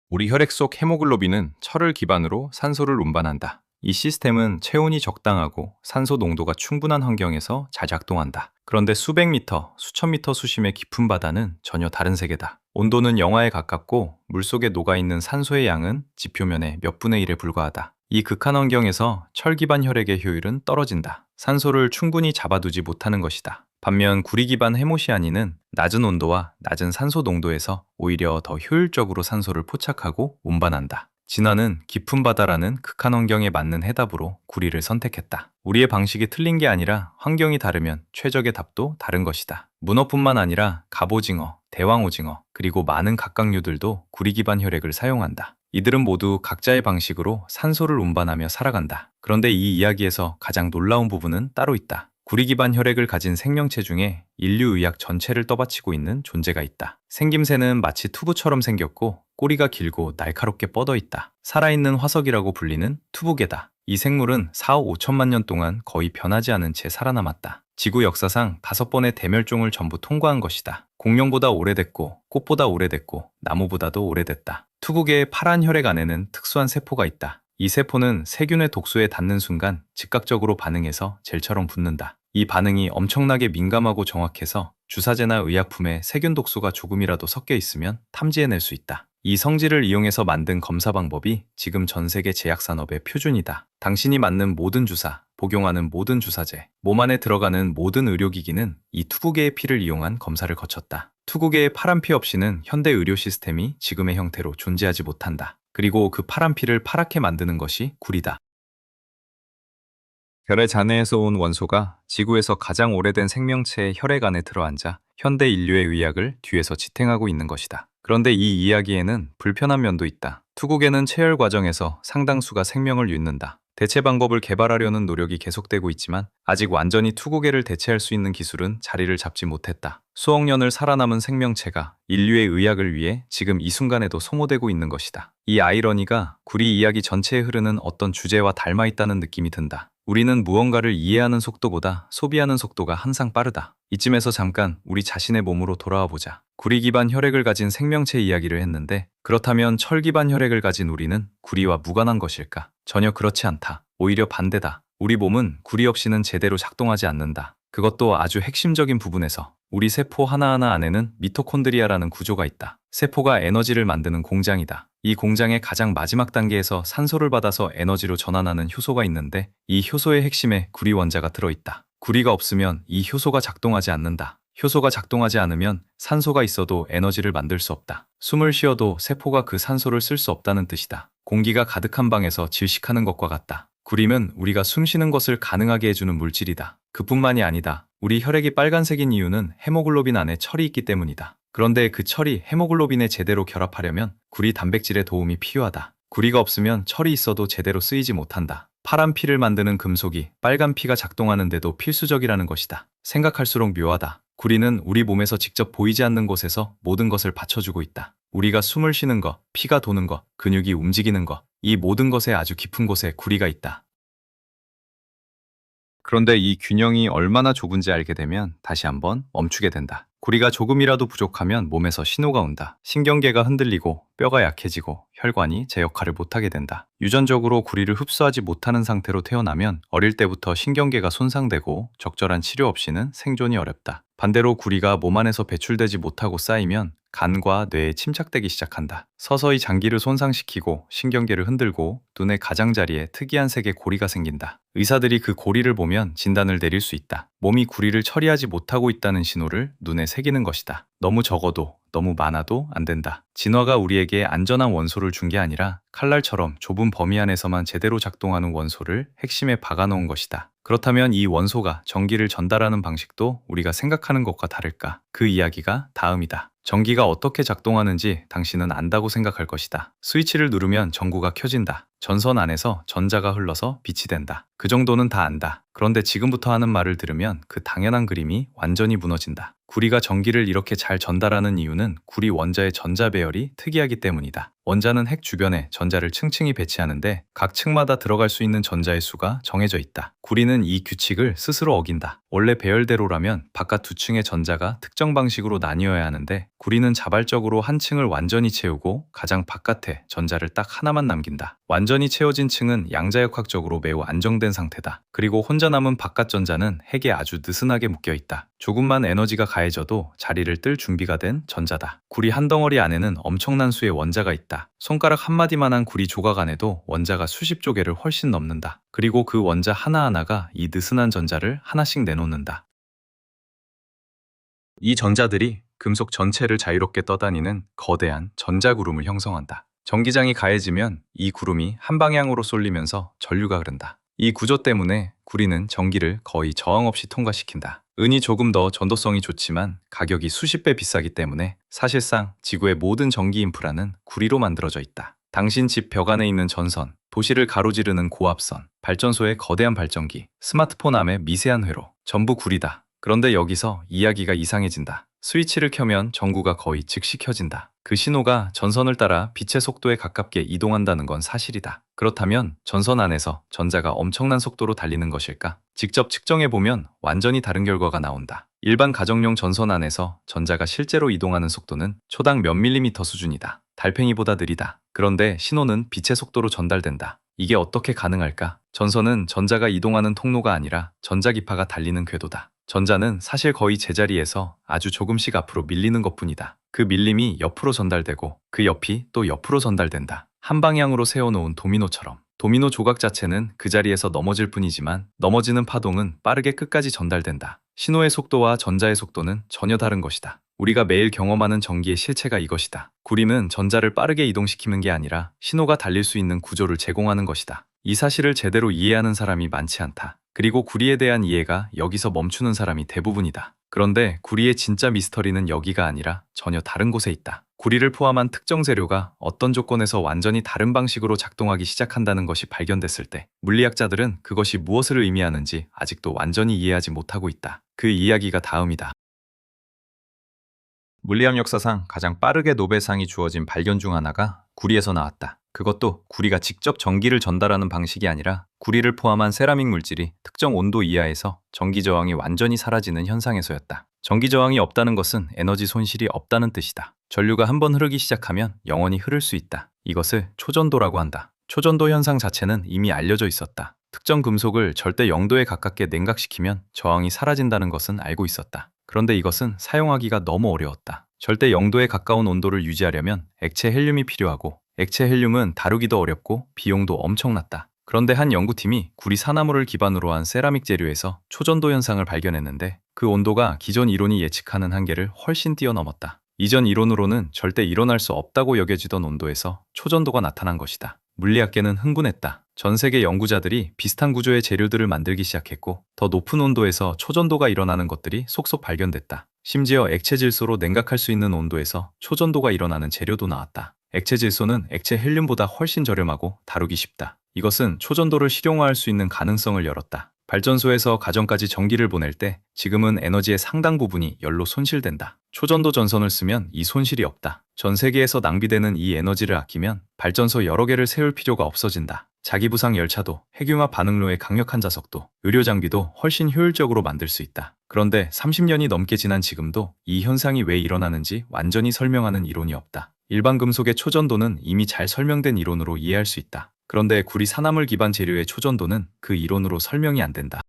우리 혈액 속 헤모글로빈은 철을 기반으로 산소를 운반한다. 이 시스템은 체온이 적당하고 산소 농도가 충분한 환경에서 잘 작동한다. 그런데 수백 미터, 수천 미터 수심의 깊은 바다는 전혀 다른 세계다. 온도는 영하에 가깝고 물속에 녹아있는 산소의 양은 지표면의 몇 분의 1에 불과하다. 이 극한 환경에서 철 기반 혈액의 효율은 떨어진다. 산소를 충분히 잡아두지 못하는 것이다. 반면 구리 기반 헤모시아닌은 낮은 온도와 낮은 산소 농도에서 오히려 더 효율적으로 산소를 포착하고 운반한다. 진화는 깊은 바다라는 극한 환경에 맞는 해답으로 구리를 선택했다. 우리의 방식이 틀린 게 아니라 환경이 다르면 최적의 답도 다른 것이다. 문어뿐만 아니라 갑오징어, 대왕오징어, 그리고 많은 각각류들도 구리 기반 혈액을 사용한다. 이들은 모두 각자의 방식으로 산소를 운반하며 살아간다. 그런데 이 이야기에서 가장 놀라운 부분은 따로 있다. 구리 기반 혈액을 가진 생명체 중에 인류의학 전체를 떠받치고 있는 존재가 있다. 생김새는 마치 투부처럼 생겼고 꼬리가 길고 날카롭게 뻗어 있다. 살아있는 화석이라고 불리는 투부개다. 이 생물은 4억 5천만 년 동안 거의 변하지 않은 채 살아남았다. 지구 역사상 5번의 대멸종을 전부 통과한 것이다. 공룡보다 오래됐고 꽃보다 오래됐고 나무보다도 오래됐다. 투구개의 파란 혈액 안에는 특수한 세포가 있다. 이 세포는 세균의 독소에 닿는 순간 즉각적으로 반응해서 젤처럼 붙는다. 이 반응이 엄청나게 민감하고 정확해서 주사제나 의약품에 세균 독소가 조금이라도 섞여 있으면 탐지해낼 수 있다. 이 성질을 이용해서 만든 검사 방법이 지금 전 세계 제약산업의 표준이다. 당신이 맞는 모든 주사, 복용하는 모든 주사제, 몸 안에 들어가는 모든 의료기기는 이 투구개의 피를 이용한 검사를 거쳤다. 투구개의 파란 피 없이는 현대 의료 시스템이 지금의 형태로 존재하지 못한다. 그리고 그 파란 피를 파랗게 만드는 것이 구리다. 별의 잔해에서 온 원소가 지구에서 가장 오래된 생명체의 혈액 안에 들어앉아 현대 인류의 의학을 뒤에서 지탱하고 있는 것이다. 그런데 이 이야기에는 불편한 면도 있다. 투국에는 체열 과정에서 상당수가 생명을 잇는다. 대체 방법을 개발하려는 노력이 계속되고 있지만 아직 완전히 투고개를 대체할 수 있는 기술은 자리를 잡지 못했다. 수억 년을 살아남은 생명체가 인류의 의학을 위해 지금 이 순간에도 소모되고 있는 것이다. 이 아이러니가 구리 이야기 전체에 흐르는 어떤 주제와 닮아 있다는 느낌이 든다. 우리는 무언가를 이해하는 속도보다 소비하는 속도가 항상 빠르다. 이쯤에서 잠깐 우리 자신의 몸으로 돌아와 보자. 구리 기반 혈액을 가진 생명체 이야기를 했는데 그렇다면 철 기반 혈액을 가진 우리는 구리와 무관한 것일까? 전혀 그렇지 않다. 오히려 반대다. 우리 몸은 구리 없이는 제대로 작동하지 않는다. 그것도 아주 핵심적인 부분에서 우리 세포 하나하나 안에는 미토콘드리아라는 구조가 있다. 세포가 에너지를 만드는 공장이다. 이 공장의 가장 마지막 단계에서 산소를 받아서 에너지로 전환하는 효소가 있는데 이 효소의 핵심에 구리 원자가 들어있다. 구리가 없으면 이 효소가 작동하지 않는다. 효소가 작동하지 않으면 산소가 있어도 에너지를 만들 수 없다. 숨을 쉬어도 세포가 그 산소를 쓸 수 없다는 뜻이다. 공기가 가득한 방에서 질식하는 것과 같다. 구림은 우리가 숨쉬는 것을 가능하게 해주는 물질이다. 그뿐만이 아니다. 우리 혈액이 빨간색인 이유는 헤모글로빈 안에 철이 있기 때문이다. 그런데 그 철이 헤모글로빈에 제대로 결합하려면 구리 단백질의 도움이 필요하다. 구리가 없으면 철이 있어도 제대로 쓰이지 못한다. 파란 피를 만드는 금속이 빨간 피가 작동하는데도 필수적이라는 것이다. 생각할수록 묘하다. 구리는 우리 몸에서 직접 보이지 않는 곳에서 모든 것을 받쳐주고 있다. 우리가 숨을 쉬는 것, 피가 도는 것, 근육이 움직이는 것, 이 모든 것에 아주 깊은 곳에 구리가 있다. 그런데 이 균형이 얼마나 좁은지 알게 되면 다시 한번 멈추게 된다. 구리가 조금이라도 부족하면 몸에서 신호가 온다. 신경계가 흔들리고 뼈가 약해지고 혈관이 제 역할을 못하게 된다. 유전적으로 구리를 흡수하지 못하는 상태로 태어나면 어릴 때부터 신경계가 손상되고 적절한 치료 없이는 생존이 어렵다. 반대로 구리가 몸 안에서 배출되지 못하고 쌓이면 간과 뇌에 침착되기 시작한다. 서서히 장기를 손상시키고 신경계를 흔들고 눈의 가장자리에 특이한 색의 고리가 생긴다. 의사들이 그 고리를 보면 진단을 내릴 수 있다. 몸이 구리를 처리하지 못하고 있다는 신호를 눈에 새기는 것이다. 너무 적어도 너무 많아도 안 된다. 진화가 우리에게 안전한 원소를 준 게 아니라 칼날처럼 좁은 범위 안에서만 제대로 작동하는 원소를 핵심에 박아놓은 것이다. 그렇다면 이 원소가 전기를 전달하는 방식도 우리가 생각하는 것과 다를까? 그 이야기가 다음이다. 전기가 어떻게 작동하는지 당신은 안다고 생각할 것이다. 스위치를 누르면 전구가 켜진다. 전선 안에서 전자가 흘러서 빛이 된다. 그 정도는 다 안다. 그런데 지금부터 하는 말을 들으면 그 당연한 그림이 완전히 무너진다. 구리가 전기를 이렇게 잘 전달하는 이유는 구리 원자의 전자 배열이 특이하기 때문이다. 원자는 핵 주변에 전자를 층층이 배치하는데 각 층마다 들어갈 수 있는 전자의 수가 정해져 있다. 구리는 이 규칙을 스스로 어긴다. 원래 배열대로라면 바깥 두 층의 전자가 특정 방식으로 나뉘어야 하는데 구리는 자발적으로 한 층을 완전히 채우고 가장 바깥에 전자를 딱 하나만 남긴다. 완전히 채워진 층은 양자역학적으로 매우 안정된 상태다. 그리고 혼자 남은 바깥 전자는 핵에 아주 느슨하게 묶여 있다. 조금만 에너지가 가해져도 자리를 뜰 준비가 된 전자다. 구리 한 덩어리 안에는 엄청난 수의 원자가 있다. 손가락 한마디만한 구리 조각 안에도 원자가 수십조 개를 훨씬 넘는다. 그리고 그 원자 하나하나가 이 느슨한 전자를 하나씩 내놓는다. 이 전자들이 금속 전체를 자유롭게 떠다니는 거대한 전자구름을 형성한다. 전기장이 가해지면 이 구름이 한 방향으로 쏠리면서 전류가 흐른다. 이 구조 때문에 구리는 전기를 거의 저항 없이 통과시킨다. 은이 조금 더 전도성이 좋지만 가격이 수십 배 비싸기 때문에 사실상 지구의 모든 전기 인프라는 구리로 만들어져 있다. 당신 집 벽 안에 있는 전선, 도시를 가로지르는 고압선, 발전소의 거대한 발전기, 스마트폰 암의 미세한 회로, 전부 구리다. 그런데 여기서 이야기가 이상해진다. 스위치를 켜면 전구가 거의 즉시 켜진다. 그 신호가 전선을 따라 빛의 속도에 가깝게 이동한다는 건 사실이다. 그렇다면 전선 안에서 전자가 엄청난 속도로 달리는 것일까? 직접 측정해보면 완전히 다른 결과가 나온다. 일반 가정용 전선 안에서 전자가 실제로 이동하는 속도는 초당 몇 밀리미터 수준이다. 달팽이보다 느리다. 그런데 신호는 빛의 속도로 전달된다. 이게 어떻게 가능할까? 전선은 전자가 이동하는 통로가 아니라 전자기파가 달리는 궤도다. 전자는 사실 거의 제자리에서 아주 조금씩 앞으로 밀리는 것뿐이다. 그 밀림이 옆으로 전달되고 그 옆이 또 옆으로 전달된다. 한 방향으로 세워놓은 도미노처럼. 도미노 조각 자체는 그 자리에서 넘어질 뿐이지만 넘어지는 파동은 빠르게 끝까지 전달된다. 신호의 속도와 전자의 속도는 전혀 다른 것이다. 우리가 매일 경험하는 전기의 실체가 이것이다. 구리는 전자를 빠르게 이동시키는 게 아니라 신호가 달릴 수 있는 구조를 제공하는 것이다. 이 사실을 제대로 이해하는 사람이 많지 않다. 그리고 구리에 대한 이해가 여기서 멈추는 사람이 대부분이다. 그런데 구리의 진짜 미스터리는 여기가 아니라 전혀 다른 곳에 있다. 구리를 포함한 특정 재료가 어떤 조건에서 완전히 다른 방식으로 작동하기 시작한다는 것이 발견됐을 때 물리학자들은 그것이 무엇을 의미하는지 아직도 완전히 이해하지 못하고 있다. 그 이야기가 다음이다. 물리학 역사상 가장 빠르게 노벨상이 주어진 발견 중 하나가 구리에서 나왔다. 그것도 구리가 직접 전기를 전달하는 방식이 아니라 구리를 포함한 세라믹 물질이 특정 온도 이하에서 전기 저항이 완전히 사라지는 현상에서였다. 전기 저항이 없다는 것은 에너지 손실이 없다는 뜻이다. 전류가 한번 흐르기 시작하면 영원히 흐를 수 있다. 이것을 초전도라고 한다. 초전도 현상 자체는 이미 알려져 있었다. 특정 금속을 절대 0도에 가깝게 냉각시키면 저항이 사라진다는 것은 알고 있었다. 그런데 이것은 사용하기가 너무 어려웠다. 절대 0도에 가까운 온도를 유지하려면 액체 헬륨이 필요하고 액체 헬륨은 다루기도 어렵고 비용도 엄청났다. 그런데 한 연구팀이 구리 산화물을 기반으로 한 세라믹 재료에서 초전도 현상을 발견했는데 그 온도가 기존 이론이 예측하는 한계를 훨씬 뛰어넘었다. 이전 이론으로는 절대 일어날 수 없다고 여겨지던 온도에서 초전도가 나타난 것이다. 물리학계는 흥분했다. 전 세계 연구자들이 비슷한 구조의 재료들을 만들기 시작했고 더 높은 온도에서 초전도가 일어나는 것들이 속속 발견됐다. 심지어 액체 질소로 냉각할 수 있는 온도에서 초전도가 일어나는 재료도 나왔다. 액체 질소는 액체 헬륨보다 훨씬 저렴하고 다루기 쉽다. 이것은 초전도를 실용화할 수 있는 가능성을 열었다. 발전소에서 가정까지 전기를 보낼 때 지금은 에너지의 상당 부분이 열로 손실된다. 초전도 전선을 쓰면 이 손실이 없다. 전 세계에서 낭비되는 이 에너지를 아끼면 발전소 여러 개를 세울 필요가 없어진다. 자기부상 열차도, 핵융합 반응로의 강력한 자석도, 의료 장비도 훨씬 효율적으로 만들 수 있다. 그런데 30년이 넘게 지난 지금도 이 현상이 왜 일어나는지 완전히 설명하는 이론이 없다. 일반 금속의 초전도는 이미 잘 설명된 이론으로 이해할 수 있다. 그런데 구리 산화물 기반 재료의 초전도는 그 이론으로 설명이 안 된다.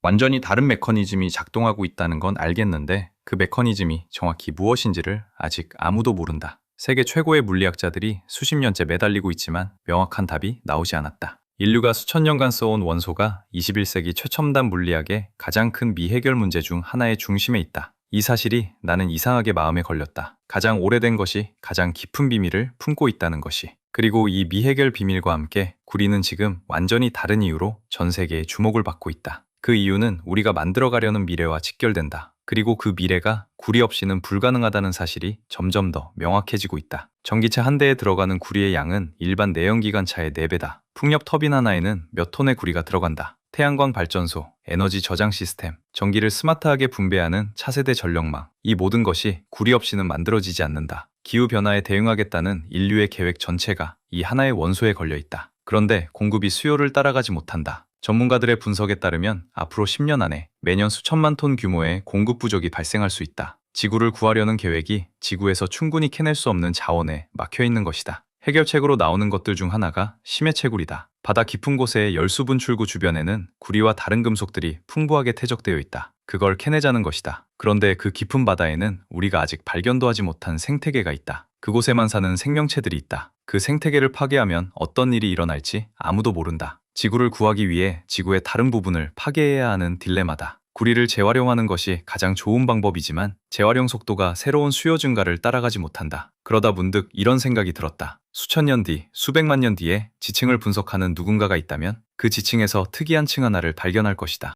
완전히 다른 메커니즘이 작동하고 있다는 건 알겠는데 그 메커니즘이 정확히 무엇인지를 아직 아무도 모른다. 세계 최고의 물리학자들이 수십 년째 매달리고 있지만 명확한 답이 나오지 않았다. 인류가 수천 년간 써온 원소가 21세기 최첨단 물리학의 가장 큰 미해결 문제 중 하나의 중심에 있다. 이 사실이 나는 이상하게 마음에 걸렸다. 가장 오래된 것이 가장 깊은 비밀을 품고 있다는 것이. 그리고 이 미해결 비밀과 함께 구리는 지금 완전히 다른 이유로 전 세계의 주목을 받고 있다. 그 이유는 우리가 만들어가려는 미래와 직결된다. 그리고 그 미래가 구리 없이는 불가능하다는 사실이 점점 더 명확해지고 있다. 전기차 한 대에 들어가는 구리의 양은 일반 내연기관차의 4배다. 풍력 터빈 하나에는 몇 톤의 구리가 들어간다. 태양광 발전소, 에너지 저장 시스템, 전기를 스마트하게 분배하는 차세대 전력망, 이 모든 것이 구리 없이는 만들어지지 않는다. 기후변화에 대응하겠다는 인류의 계획 전체가 이 하나의 원소에 걸려 있다. 그런데 공급이 수요를 따라가지 못한다. 전문가들의 분석에 따르면 앞으로 10년 안에 매년 수천만 톤 규모의 공급 부족이 발생할 수 있다. 지구를 구하려는 계획이 지구에서 충분히 캐낼 수 없는 자원에 막혀 있는 것이다. 해결책으로 나오는 것들 중 하나가 심해채굴이다. 바다 깊은 곳의 열수분 출구 주변에는 구리와 다른 금속들이 풍부하게 퇴적되어 있다. 그걸 캐내자는 것이다. 그런데 그 깊은 바다에는 우리가 아직 발견도 하지 못한 생태계가 있다. 그곳에만 사는 생명체들이 있다. 그 생태계를 파괴하면 어떤 일이 일어날지 아무도 모른다. 지구를 구하기 위해 지구의 다른 부분을 파괴해야 하는 딜레마다. 구리를 재활용하는 것이 가장 좋은 방법이지만 재활용 속도가 새로운 수요 증가를 따라가지 못한다. 그러다 문득 이런 생각이 들었다. 수천 년 뒤, 수백만 년 뒤에 지층을 분석하는 누군가가 있다면 그 지층에서 특이한 층 하나를 발견할 것이다.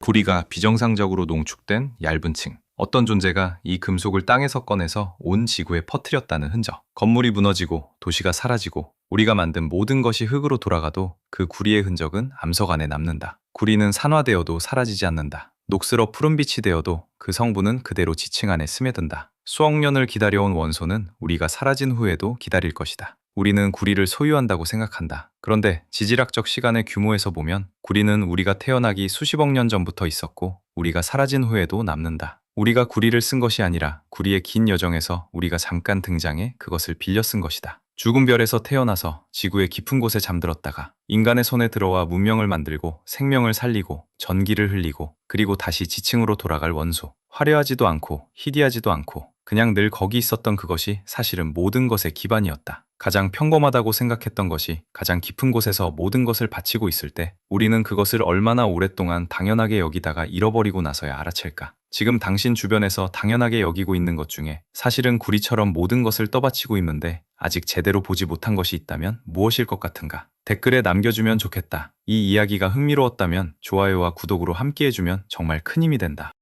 구리가 비정상적으로 농축된 얇은 층. 어떤 존재가 이 금속을 땅에서 꺼내서 온 지구에 퍼뜨렸다는 흔적. 건물이 무너지고 도시가 사라지고 우리가 만든 모든 것이 흙으로 돌아가도 그 구리의 흔적은 암석 안에 남는다. 구리는 산화되어도 사라지지 않는다. 녹슬어 푸른빛이 되어도 그 성분은 그대로 지층 안에 스며든다. 수억 년을 기다려온 원소는 우리가 사라진 후에도 기다릴 것이다. 우리는 구리를 소유한다고 생각한다. 그런데 지질학적 시간의 규모에서 보면 구리는 우리가 태어나기 수십억 년 전부터 있었고 우리가 사라진 후에도 남는다. 우리가 구리를 쓴 것이 아니라 구리의 긴 여정에서 우리가 잠깐 등장해 그것을 빌려 쓴 것이다. 죽은 별에서 태어나서 지구의 깊은 곳에 잠들었다가 인간의 손에 들어와 문명을 만들고 생명을 살리고 전기를 흘리고 그리고 다시 지층으로 돌아갈 원소. 화려하지도 않고 희귀하지도 않고 그냥 늘 거기 있었던 그것이 사실은 모든 것의 기반이었다. 가장 평범하다고 생각했던 것이 가장 깊은 곳에서 모든 것을 바치고 있을 때 우리는 그것을 얼마나 오랫동안 당연하게 여기다가 잃어버리고 나서야 알아챌까. 지금 당신 주변에서 당연하게 여기고 있는 것 중에 사실은 구리처럼 모든 것을 떠받치고 있는데 아직 제대로 보지 못한 것이 있다면 무엇일 것 같은가? 댓글에 남겨주면 좋겠다. 이 이야기가 흥미로웠다면 좋아요와 구독으로 함께해주면 정말 큰 힘이 된다.